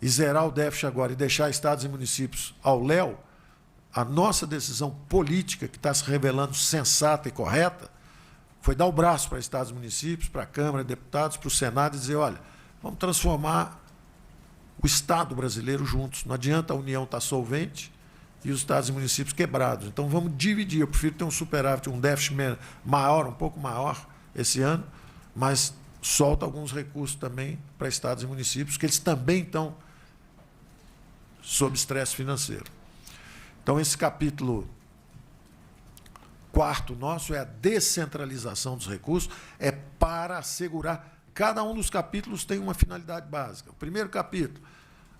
e zerar o déficit agora e deixar estados e municípios ao léu, a nossa decisão política, que está se revelando sensata e correta, foi dar o braço para estados e municípios, para a Câmara, deputados, para o Senado e dizer, olha, vamos transformar o Estado brasileiro juntos. Não adianta a União estar solvente e os estados e municípios quebrados. Então, vamos dividir. Eu prefiro ter um superávit, um déficit maior, um pouco maior esse ano, mas solta alguns recursos também para estados e municípios, que eles também estão sob estresse financeiro. Então, esse capítulo 4º nosso é a descentralização dos recursos, é para assegurar. Cada um dos capítulos tem uma finalidade básica. O primeiro capítulo,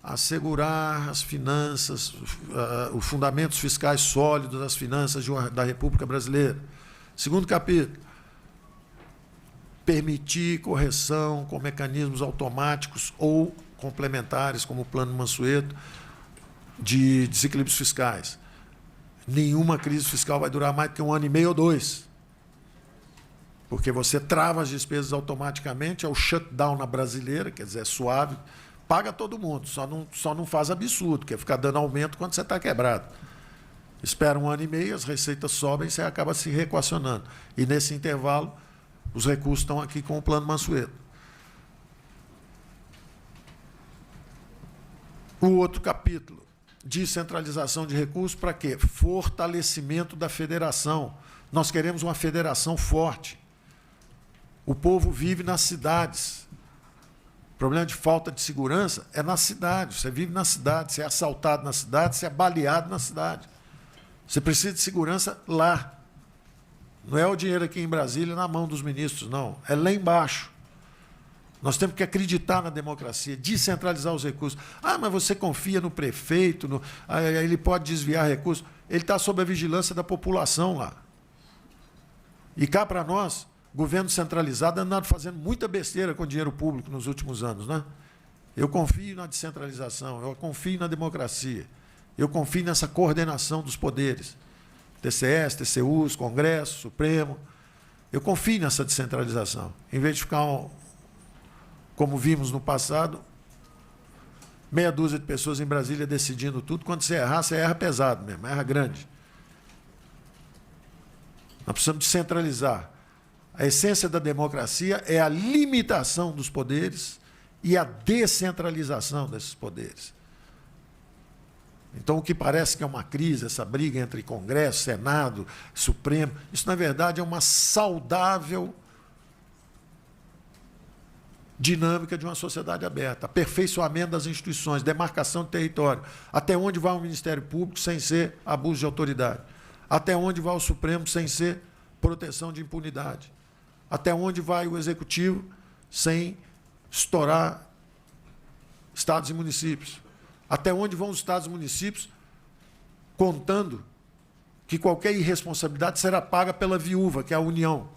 assegurar as finanças, os fundamentos fiscais sólidos das finanças da República Brasileira. Segundo capítulo, permitir correção com mecanismos automáticos ou complementares, como o Plano Mansueto, de desequilíbrios fiscais. Nenhuma crise fiscal vai durar mais do que 1 ano e meio ou 2. Porque você trava as despesas automaticamente, é o shutdown na brasileira, quer dizer, é suave, paga todo mundo, só não faz absurdo, que é ficar dando aumento quando você está quebrado. Espera 1 ano e meio, as receitas sobem e você acaba se reequacionando. E nesse intervalo, os recursos estão aqui com o Plano Mansueto. O outro capítulo, descentralização de recursos, para quê? Fortalecimento da federação. Nós queremos uma federação forte. O povo vive nas cidades. O problema de falta de segurança é na cidade. Você vive na cidade, você é assaltado na cidade, você é baleado na cidade. Você precisa de segurança lá. Não é o dinheiro aqui em Brasília na mão dos ministros, não. É lá embaixo. Nós temos que acreditar na democracia, descentralizar os recursos. Ah, mas você confia no prefeito, ele pode desviar recursos. Ele está sob a vigilância da população lá. E cá para nós, governo centralizado andando fazendo muita besteira com dinheiro público nos últimos anos, né? Eu confio na descentralização, eu confio na democracia, eu confio nessa coordenação dos poderes. TCS, TCUs, Congresso, Supremo. Eu confio nessa descentralização. Em vez de ficar, como vimos no passado, meia dúzia de pessoas em Brasília decidindo tudo. Quando você erra pesado mesmo, erra grande. Nós precisamos descentralizar. A essência da democracia é a limitação dos poderes e a descentralização desses poderes. Então, o que parece que é uma crise, essa briga entre Congresso, Senado, Supremo, isso, na verdade, é uma saudável dinâmica de uma sociedade aberta, aperfeiçoamento das instituições, demarcação de território, até onde vai o Ministério Público sem ser abuso de autoridade, até onde vai o Supremo sem ser proteção de impunidade, até onde vai o Executivo sem estourar estados e municípios, até onde vão os estados e municípios contando que qualquer irresponsabilidade será paga pela viúva, que é a União.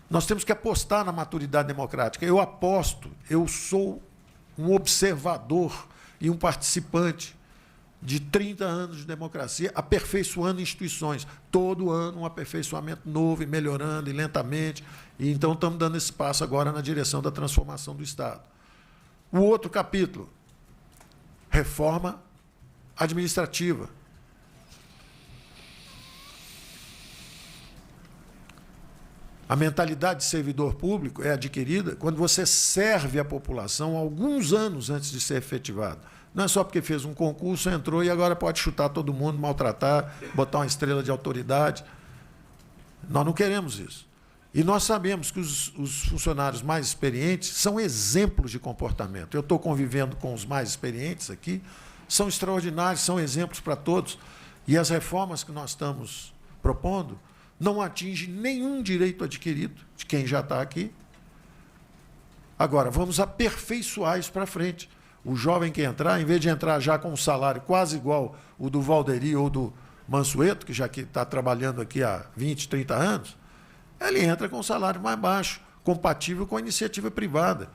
Nós temos que apostar na maturidade democrática. Eu aposto, eu sou um observador e um participante de 30 anos de democracia, aperfeiçoando instituições. Todo ano um aperfeiçoamento novo e melhorando, e lentamente. E então estamos dando esse passo agora na direção da transformação do Estado. O outro capítulo, reforma administrativa. A mentalidade de servidor público é adquirida quando você serve a população alguns anos antes de ser efetivado. Não é só porque fez um concurso, entrou e agora pode chutar todo mundo, maltratar, botar uma estrela de autoridade. Nós não queremos isso. E nós sabemos que os funcionários mais experientes são exemplos de comportamento. Eu estou convivendo com os mais experientes aqui, são extraordinários, são exemplos para todos. E as reformas que nós estamos propondo não atingem nenhum direito adquirido de quem já está aqui. Agora, vamos aperfeiçoar isso para frente. O jovem que entrar, em vez de entrar já com um salário quase igual o do Valderi ou do Mansueto, que já está trabalhando aqui há 20, 30 anos, ele entra com um salário mais baixo, compatível com a iniciativa privada.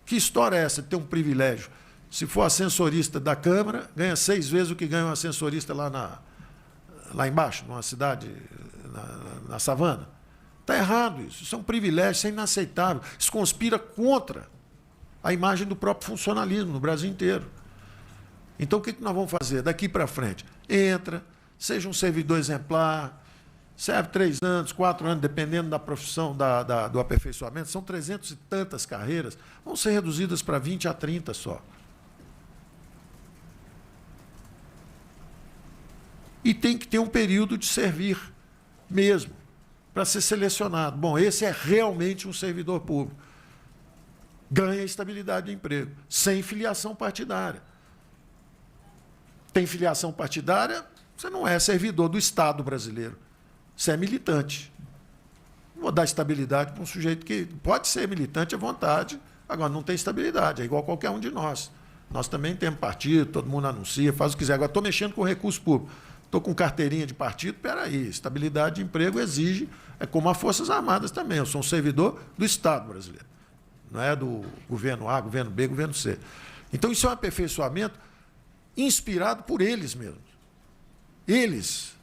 Que história é essa de ter um privilégio? Se for ascensorista da Câmara, ganha 6 vezes o que ganha um ascensorista lá embaixo, numa cidade, na savana. Está errado isso. Isso é um privilégio, isso é inaceitável. Isso conspira contra a imagem do próprio funcionalismo no Brasil inteiro. Então, o que nós vamos fazer daqui para frente? Entra, seja um servidor exemplar, serve 3 anos, 4 anos, dependendo da profissão, do aperfeiçoamento. São 300 e tantas carreiras, vão ser reduzidas para 20 a 30 só. E tem que ter um período de servir mesmo, para ser selecionado. Bom, esse é realmente um servidor público. Ganha estabilidade de emprego, sem filiação partidária. Tem filiação partidária, você não é servidor do Estado brasileiro. Você é militante. Não vou dar estabilidade para um sujeito que pode ser militante à vontade, agora não tem estabilidade, é igual qualquer um de nós. Nós também temos partido, todo mundo anuncia, faz o que quiser. Agora, estou mexendo com recurso público, estou com carteirinha de partido, peraí, estabilidade de emprego exige, é como as Forças Armadas também, eu sou um servidor do Estado brasileiro, não é do governo A, governo B, governo C. Então, isso é um aperfeiçoamento inspirado por eles mesmos. Eles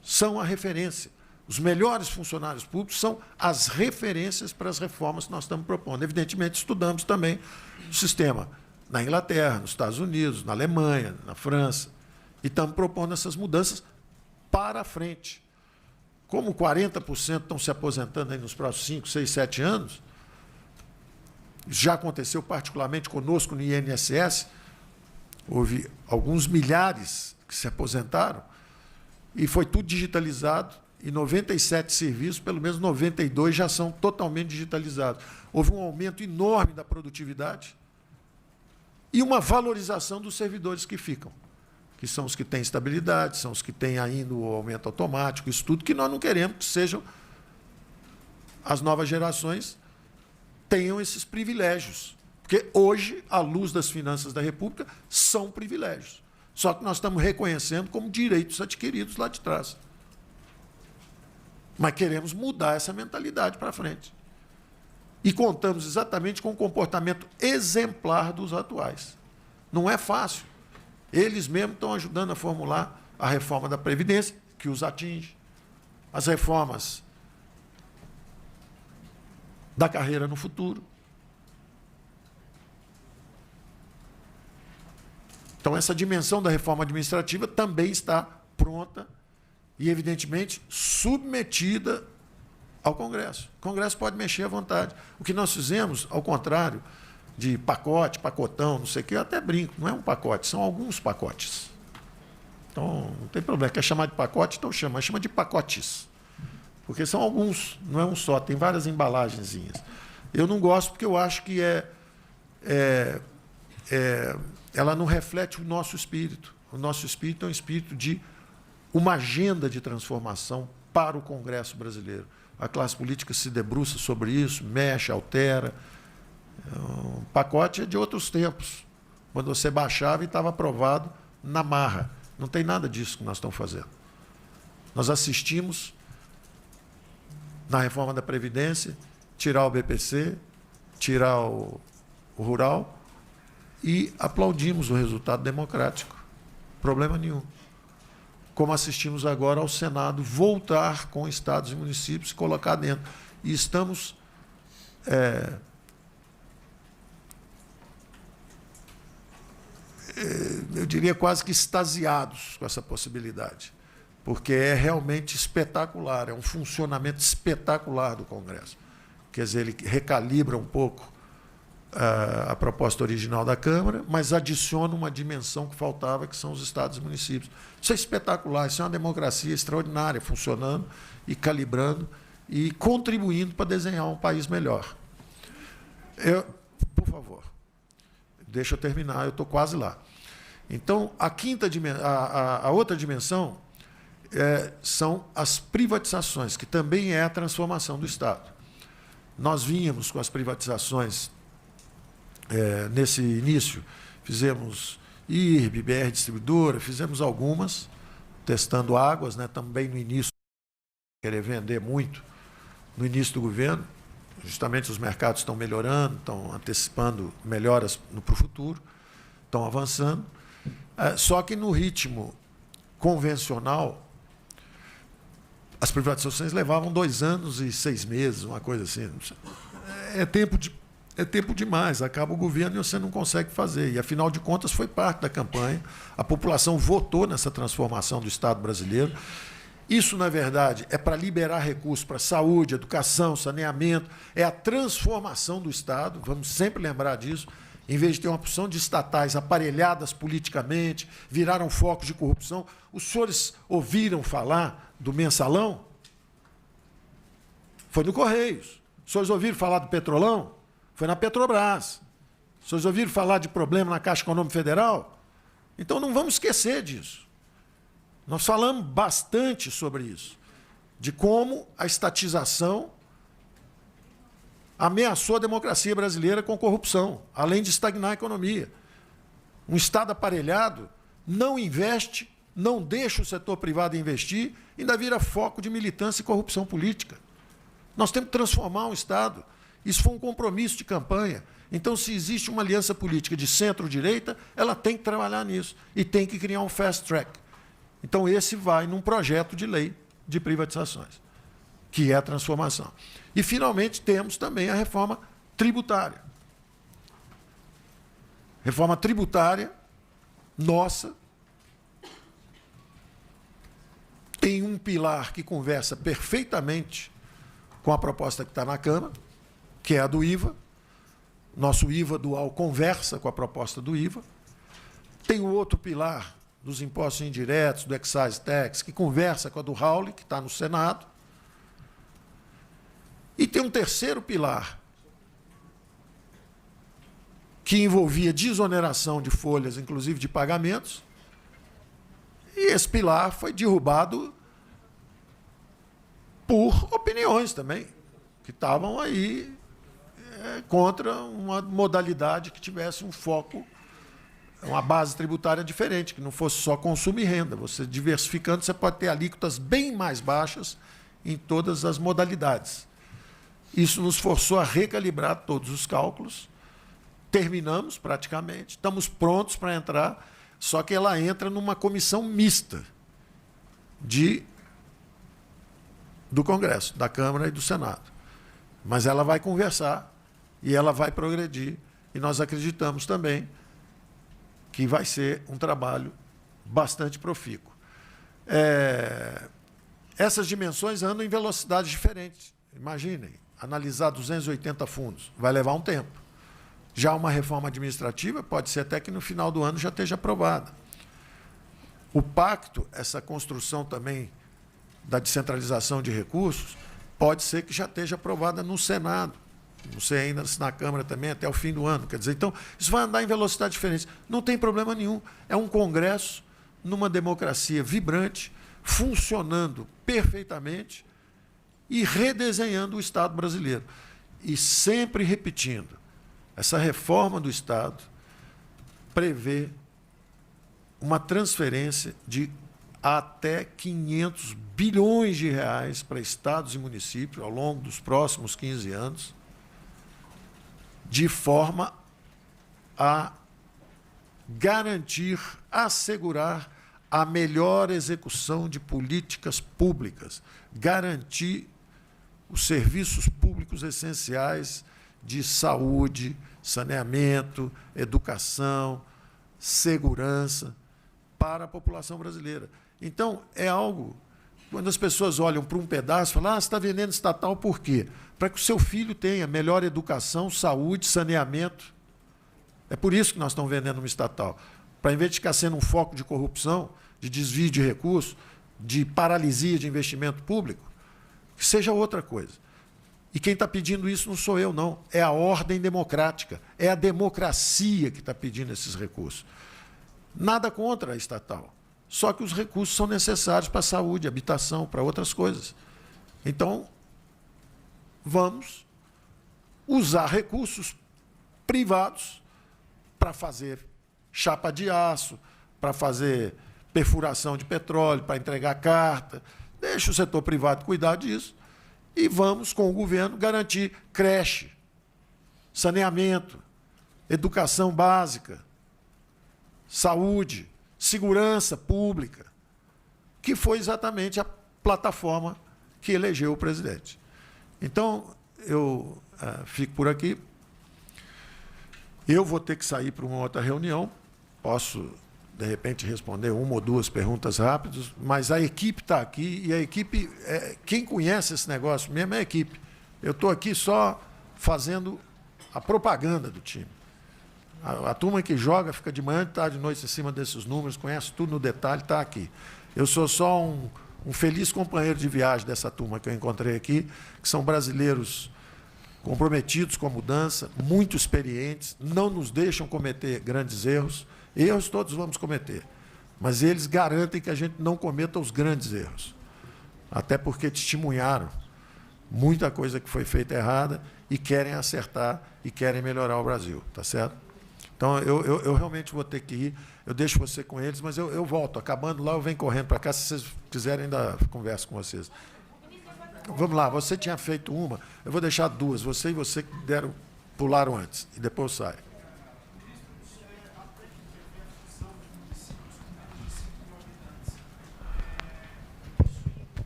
são a referência. Os melhores funcionários públicos são as referências para as reformas que nós estamos propondo. Evidentemente, estudamos também o sistema na Inglaterra, nos Estados Unidos, na Alemanha, na França, e estamos propondo essas mudanças para frente. Como 40% estão se aposentando aí nos próximos 5, 6, 7 anos, já aconteceu particularmente conosco no INSS, houve alguns milhares que se aposentaram e foi tudo digitalizado e 97 serviços, pelo menos 92 já são totalmente digitalizados. Houve um aumento enorme da produtividade e uma valorização dos servidores que ficam, que são os que têm estabilidade, são os que têm ainda o aumento automático, isso tudo que nós não queremos que sejam as novas gerações tenham esses privilégios. Porque hoje, à luz das finanças da República, são privilégios. Só que nós estamos reconhecendo como direitos adquiridos lá de trás. Mas queremos mudar essa mentalidade para frente. E contamos exatamente com o comportamento exemplar dos atuais. Não é fácil. Eles mesmos estão ajudando a formular a reforma da Previdência, que os atinge, as reformas da carreira no futuro. Então, essa dimensão da reforma administrativa também está pronta e, evidentemente, submetida ao Congresso. O Congresso pode mexer à vontade. O que nós fizemos, ao contrário de pacote, pacotão, não sei o quê, eu até brinco, não é um pacote, são alguns pacotes. Então, não tem problema. Quer chamar de pacote, então chama. Chama de pacotes. Porque são alguns, não é um só, tem várias embalagenzinhas. Eu não gosto porque eu acho que ela não reflete o nosso espírito. O nosso espírito é um espírito de uma agenda de transformação para o Congresso brasileiro. A classe política se debruça sobre isso, mexe, altera. O pacote é de outros tempos, quando você baixava e estava aprovado na marra. Não tem nada disso que nós estamos fazendo. Nós assistimos, na reforma da Previdência, tirar o BPC, tirar o rural, e aplaudimos o resultado democrático. Problema nenhum. Como assistimos agora ao Senado voltar com estados e municípios e colocar dentro. E estamos eu diria quase que extasiados com essa possibilidade, porque é realmente espetacular, é um funcionamento espetacular do Congresso. Quer dizer, ele recalibra um pouco a proposta original da Câmara, mas adiciona uma dimensão que faltava, que são os estados e municípios. Isso é espetacular, isso é uma democracia extraordinária, funcionando e calibrando e contribuindo para desenhar um país melhor. Por favor, deixa eu terminar, eu estou quase lá. Então, a outra dimensão são as privatizações, que também é a transformação do Estado. Nós vínhamos com as privatizações nesse início, fizemos IRB, BR Distribuidora, fizemos algumas, testando águas, né, também no início, querer vender muito, no início do governo, Justamente os mercados estão melhorando, estão antecipando melhoras para o futuro, estão avançando. Só que no ritmo convencional, as privatizações levavam 2 anos e 6 meses, uma coisa assim. É tempo demais, acaba o governo e você não consegue fazer. E, afinal de contas, foi parte da campanha. A população votou nessa transformação do Estado brasileiro. Isso, na verdade, é para liberar recursos para saúde, educação, saneamento, é a transformação do Estado, vamos sempre lembrar disso, em vez de ter uma porção de estatais aparelhadas politicamente, viraram focos de corrupção. Os senhores ouviram falar do mensalão? Foi no Correios. Os senhores ouviram falar do Petrolão? Foi na Petrobras. Os senhores ouviram falar de problema na Caixa Econômica Federal? Então não vamos esquecer disso. Nós falamos bastante sobre isso, de como a estatização ameaçou a democracia brasileira com corrupção, além de estagnar a economia. Um Estado aparelhado não investe, não deixa o setor privado investir, ainda vira foco de militância e corrupção política. Nós temos que transformar um Estado. Isso foi um compromisso de campanha. Então, se existe uma aliança política de centro-direita, ela tem que trabalhar nisso e tem que criar um fast track. Então, esse vai num projeto de lei de privatizações, que é a transformação. E, finalmente, temos também a reforma tributária. Reforma tributária nossa tem um pilar que conversa perfeitamente com a proposta que está na Câmara, que é a do IVA. Nosso IVA dual conversa com a proposta do IVA. Tem o outro pilar dos impostos indiretos, do excise tax, que conversa com a do Raul, que está no Senado. E tem um terceiro pilar, que envolvia desoneração de folhas, inclusive de pagamentos, e esse pilar foi derrubado por opiniões também, que estavam aí contra uma modalidade que tivesse um foco, uma base tributária diferente, que não fosse só consumo e renda. Você diversificando, você pode ter alíquotas bem mais baixas em todas as modalidades. Isso nos forçou a recalibrar todos os cálculos. Terminamos praticamente, estamos prontos para entrar, só que ela entra numa comissão mista do Congresso, da Câmara e do Senado. Mas ela vai conversar e ela vai progredir, e nós acreditamos também que vai ser um trabalho bastante profícuo. Essas dimensões andam em velocidades diferentes. Imaginem, analisar 280 fundos vai levar um tempo. Já uma reforma administrativa pode ser até que no final do ano já esteja aprovada. O pacto, essa construção também da descentralização de recursos, pode ser que já esteja aprovada no Senado. Não sei ainda se na Câmara também, até o fim do ano. Quer dizer, então, isso vai andar em velocidade diferente. Não tem problema nenhum. É um Congresso numa democracia vibrante, funcionando perfeitamente e redesenhando o Estado brasileiro. E sempre repetindo, essa reforma do Estado prevê uma transferência de até 500 bilhões de reais para estados e municípios ao longo dos próximos 15 anos, de forma a garantir, assegurar a melhor execução de políticas públicas, garantir os serviços públicos essenciais de saúde, saneamento, educação, segurança para a população brasileira. Então, é algo, quando as pessoas olham para um pedaço, falam, você está vendendo estatal por quê? Para que o seu filho tenha melhor educação, saúde, saneamento. É por isso que nós estamos vendendo uma estatal. Para, em vez de ficar sendo um foco de corrupção, de desvio de recursos, de paralisia de investimento público, que seja outra coisa. E quem está pedindo isso não sou eu, não. É a ordem democrática, é a democracia que está pedindo esses recursos. Nada contra a estatal. Só que os recursos são necessários para a saúde, habitação, para outras coisas. Então, vamos usar recursos privados para fazer chapa de aço, para fazer perfuração de petróleo, para entregar carta. Deixa o setor privado cuidar disso e vamos, com o governo, garantir creche, saneamento, educação básica, saúde, segurança pública, que foi exatamente a plataforma que elegeu o presidente. Então, eu fico por aqui. Eu vou ter que sair para uma outra reunião. Posso, de repente, responder uma ou duas perguntas rápidas, mas a equipe está aqui, e a equipe, quem conhece esse negócio mesmo é a equipe. Eu estou aqui só fazendo a propaganda do time. A turma que joga fica de manhã, de tarde, de noite em cima desses números, conhece tudo no detalhe, está aqui. Eu sou só um feliz companheiro de viagem dessa turma que eu encontrei aqui, que são brasileiros comprometidos com a mudança, muito experientes, não nos deixam cometer grandes erros. Erros todos vamos cometer, mas eles garantem que a gente não cometa os grandes erros, até porque testemunharam muita coisa que foi feita errada e querem acertar e querem melhorar o Brasil, tá certo? Então, eu realmente vou ter que ir, eu deixo você com eles, mas eu volto. Acabando lá, eu venho correndo para cá, se vocês quiserem, ainda converso com vocês. Vamos lá, você tinha feito uma, eu vou deixar duas, você e você que pularam antes, e depois eu saio.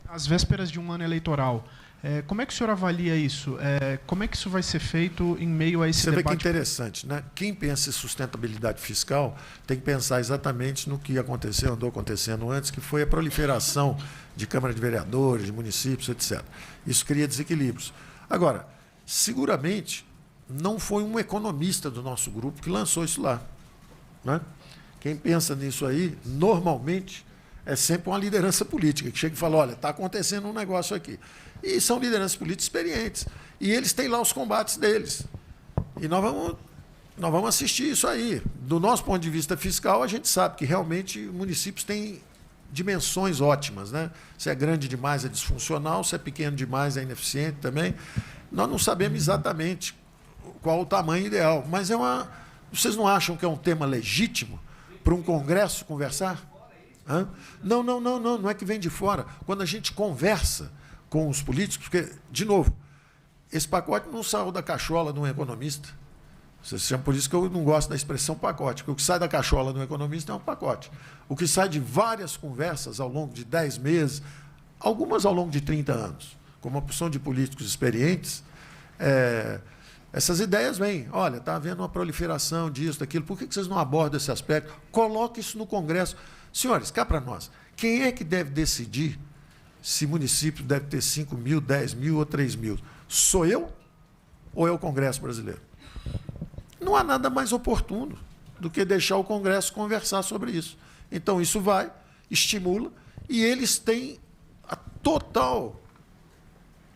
Às vésperas de um ano eleitoral, como é que o senhor avalia isso? Como é que isso vai ser feito em meio a esse debate? Você vê que é interessante, né? Quem pensa em sustentabilidade fiscal tem que pensar exatamente no que aconteceu, andou acontecendo antes, que foi a proliferação de Câmara de Vereadores, de municípios, etc. Isso cria desequilíbrios. Agora, seguramente, não foi um economista do nosso grupo que lançou isso lá, né? Quem pensa nisso aí, normalmente, é sempre uma liderança política, que chega e fala, olha, está acontecendo um negócio aqui. E são lideranças políticas experientes. E eles têm lá os combates deles. E nós vamos assistir isso aí. Do nosso ponto de vista fiscal, a gente sabe que realmente municípios têm dimensões ótimas, né? Se é grande demais é disfuncional, se é pequeno demais é ineficiente também. Nós não sabemos exatamente qual o tamanho ideal, mas vocês não acham que é um tema legítimo para um Congresso conversar? Hã? Não é que vem de fora. Quando a gente conversa com os políticos, porque, de novo, esse pacote não saiu da cachola de um economista. Vocês chamam por isso que eu não gosto da expressão pacote, porque o que sai da cachola de um economista é um pacote. O que sai de várias conversas ao longo de 10 meses, algumas ao longo de 30 anos, com uma porção de políticos experientes, essas ideias vêm. Olha, está havendo uma proliferação disso, daquilo, por que vocês não abordam esse aspecto? Coloque isso no Congresso. Senhores, cá para nós, quem é que deve decidir se município deve ter 5 mil, 10 mil ou 3 mil? Sou eu ou é o Congresso brasileiro? Não há nada mais oportuno do que deixar o Congresso conversar sobre isso. Então, isso vai, estimula, e eles têm a total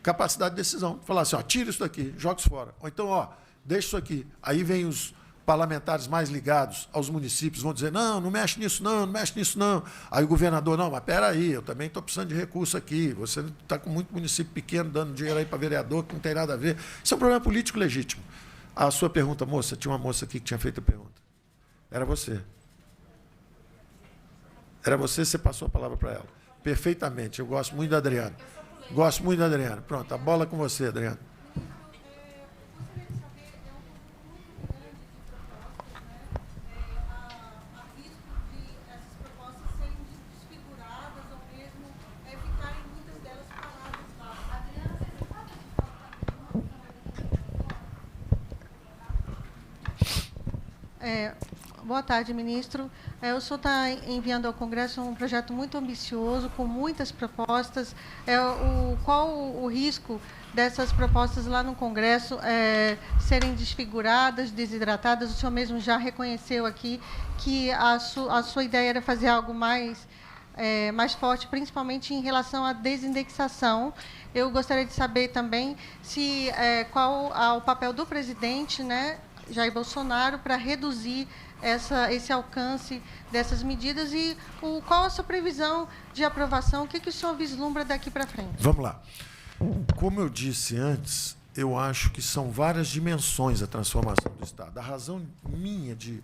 capacidade de decisão. Falar assim, tira isso daqui, joga isso fora. Ou então, deixa isso aqui. Aí vem os parlamentares mais ligados aos municípios, vão dizer, não mexe nisso não mexe nisso não. Aí o governador, não, mas espera aí, eu também estou precisando de recurso aqui, você está com muito município pequeno dando dinheiro aí para vereador que não tem nada a ver. Isso é um problema político legítimo. A sua pergunta, moça, tinha uma moça aqui que tinha feito a pergunta. Era você. Era você passou a palavra para ela. Perfeitamente, eu gosto muito da Adriana. Gosto muito da Adriana. Pronto, a bola é com você, Adriana. Boa tarde, ministro. O senhor está enviando ao Congresso um projeto muito ambicioso, com muitas propostas. Qual o risco dessas propostas lá no Congresso serem desfiguradas, desidratadas? O senhor mesmo já reconheceu aqui que a sua ideia era fazer algo mais forte, principalmente em relação à desindexação. Eu gostaria de saber também qual o papel do presidente, né, Jair Bolsonaro, para reduzir esse alcance dessas medidas e qual a sua previsão de aprovação, o que o senhor vislumbra daqui para frente? Vamos lá. Como eu disse antes, eu acho que são várias dimensões a transformação do Estado. A razão minha de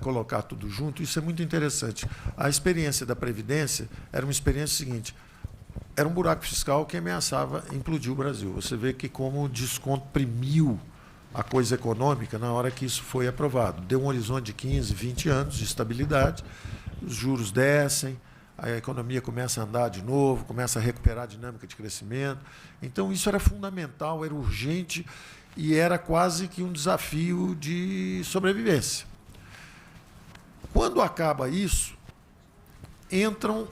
colocar tudo junto, isso é muito interessante. A experiência da Previdência era uma experiência seguinte, era um buraco fiscal que ameaçava implodir o Brasil. Você vê que como descomprimiu a coisa econômica na hora que isso foi aprovado. Deu um horizonte de 15, 20 anos de estabilidade, os juros descem, a economia começa a andar de novo, começa a recuperar a dinâmica de crescimento. Então, isso era fundamental, era urgente e era quase que um desafio de sobrevivência. Quando acaba isso, entram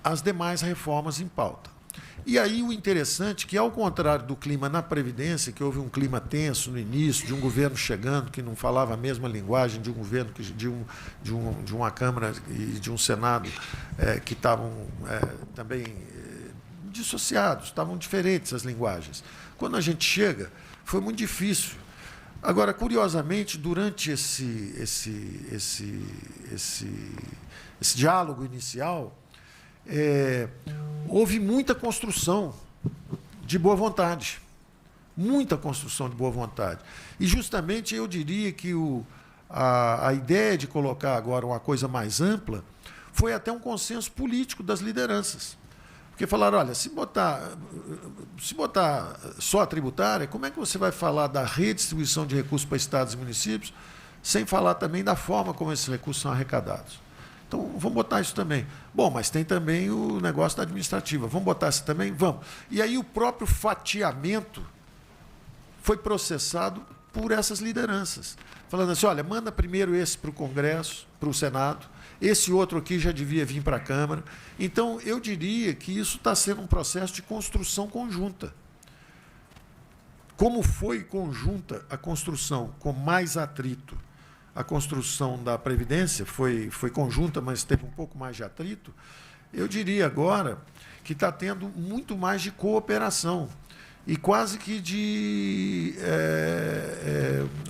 as demais reformas em pauta. E aí o interessante é que, ao contrário do clima na Previdência, que houve um clima tenso no início, de um governo chegando que não falava a mesma linguagem de um governo, de uma Câmara e de um Senado que estavam também dissociados, estavam diferentes as linguagens. Quando a gente chega, foi muito difícil. Agora, curiosamente, durante esse diálogo inicial, houve muita construção de boa vontade. Muita construção de boa vontade. E, justamente, eu diria que a ideia de colocar agora uma coisa mais ampla foi até um consenso político das lideranças. Porque falaram, olha, se botar só a tributária, como é que você vai falar da redistribuição de recursos para estados e municípios sem falar também da forma como esses recursos são arrecadados? Então, vamos botar isso também. Bom, mas tem também o negócio da administrativa. Vamos botar isso também? Vamos. E aí o próprio fatiamento foi processado por essas lideranças. Falando assim, olha, manda primeiro esse para o Congresso, para o Senado, esse outro aqui já devia vir para a Câmara. Então, eu diria que isso está sendo um processo de construção conjunta. Como foi conjunta a construção com mais atrito, a construção da Previdência foi conjunta, mas teve um pouco mais de atrito, eu diria agora que está tendo muito mais de cooperação e quase que de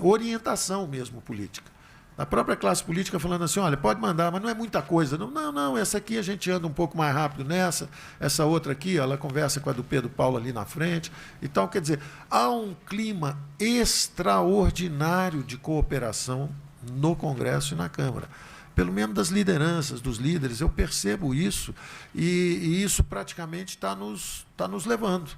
orientação mesmo política. A própria classe política falando assim, olha, pode mandar, mas não é muita coisa. Não, essa aqui a gente anda um pouco mais rápido nessa, essa outra aqui, ela conversa com a do Pedro Paulo ali na frente e tal. Quer dizer, há um clima extraordinário de cooperação no Congresso e na Câmara. Pelo menos das lideranças, dos líderes, eu percebo isso e isso praticamente está nos levando.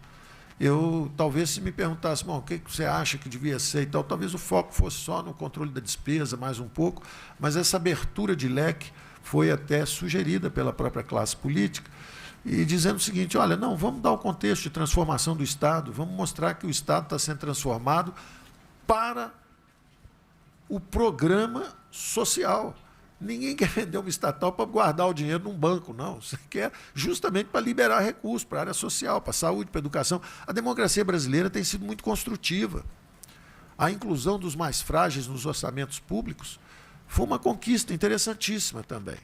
Eu, talvez, se me perguntasse, bom, o que você acha que devia ser e tal, talvez o foco fosse só no controle da despesa, mais um pouco, mas essa abertura de leque foi até sugerida pela própria classe política, e dizendo o seguinte, olha, não, vamos dar o contexto de transformação do Estado, vamos mostrar que o Estado está sendo transformado para o programa social. Ninguém quer vender uma estatal para guardar o dinheiro num banco, não. Você quer justamente para liberar recursos para a área social, para a saúde, para a educação. A democracia brasileira tem sido muito construtiva. A inclusão dos mais frágeis nos orçamentos públicos foi uma conquista interessantíssima também.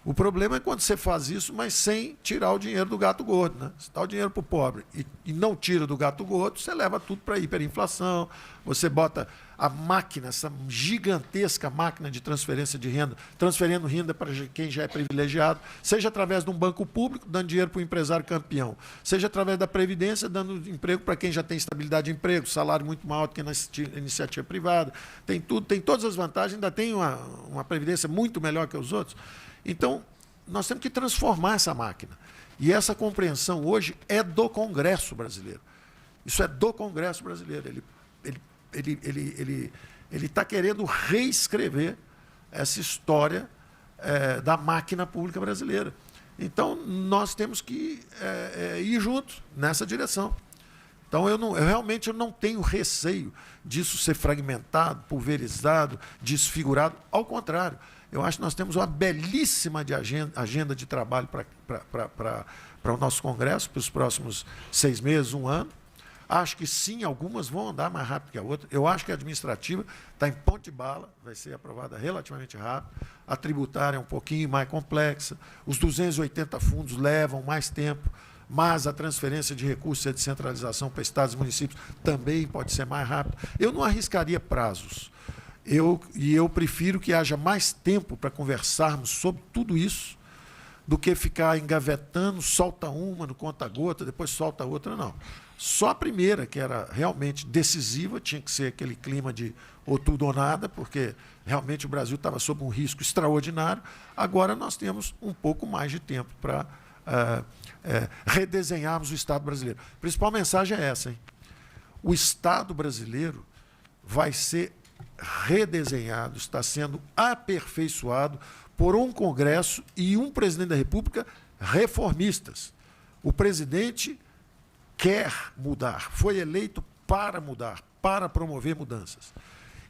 O problema é quando você faz isso, mas sem tirar o dinheiro do gato gordo, né? Você dá o dinheiro para o pobre e não tira do gato gordo, você leva tudo para a hiperinflação, você bota a máquina, essa gigantesca máquina de transferência de renda, transferindo renda para quem já é privilegiado, seja através de um banco público, dando dinheiro para o empresário campeão, seja através da Previdência, dando emprego para quem já tem estabilidade de emprego, salário muito maior do que na iniciativa privada, tem tudo, tem todas as vantagens, ainda tem uma Previdência muito melhor que os outros. Então, nós temos que transformar essa máquina. E essa compreensão hoje é do Congresso brasileiro. Isso é do Congresso brasileiro. Ele está querendo reescrever essa história da máquina pública brasileira. Então, nós temos que ir juntos nessa direção. Então, eu realmente não tenho receio disso ser fragmentado, pulverizado, desfigurado. Ao contrário, eu acho que nós temos uma belíssima agenda de trabalho para o nosso Congresso, para os próximos 6 meses, 1 ano. Acho que sim, algumas vão andar mais rápido que a outra. Eu acho que a administrativa está em ponto de bala, vai ser aprovada relativamente rápido. A tributária é um pouquinho mais complexa. Os 280 fundos levam mais tempo, mas a transferência de recursos e a descentralização para estados e municípios também pode ser mais rápido. Eu não arriscaria prazos. Eu prefiro que haja mais tempo para conversarmos sobre tudo isso do que ficar engavetando, solta uma no conta-gota, depois solta outra, não. Só a primeira, que era realmente decisiva, tinha que ser aquele clima de ou tudo ou nada, porque realmente o Brasil estava sob um risco extraordinário. Agora nós temos um pouco mais de tempo para redesenharmos o Estado brasileiro. A principal mensagem é essa, hein? O Estado brasileiro vai ser redesenhado, está sendo aperfeiçoado por um Congresso e um presidente da República reformistas. O presidente quer mudar, foi eleito para mudar, para promover mudanças.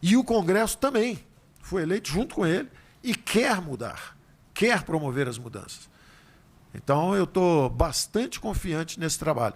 E o Congresso também foi eleito junto com ele e quer mudar, quer promover as mudanças. Então, eu estou bastante confiante nesse trabalho.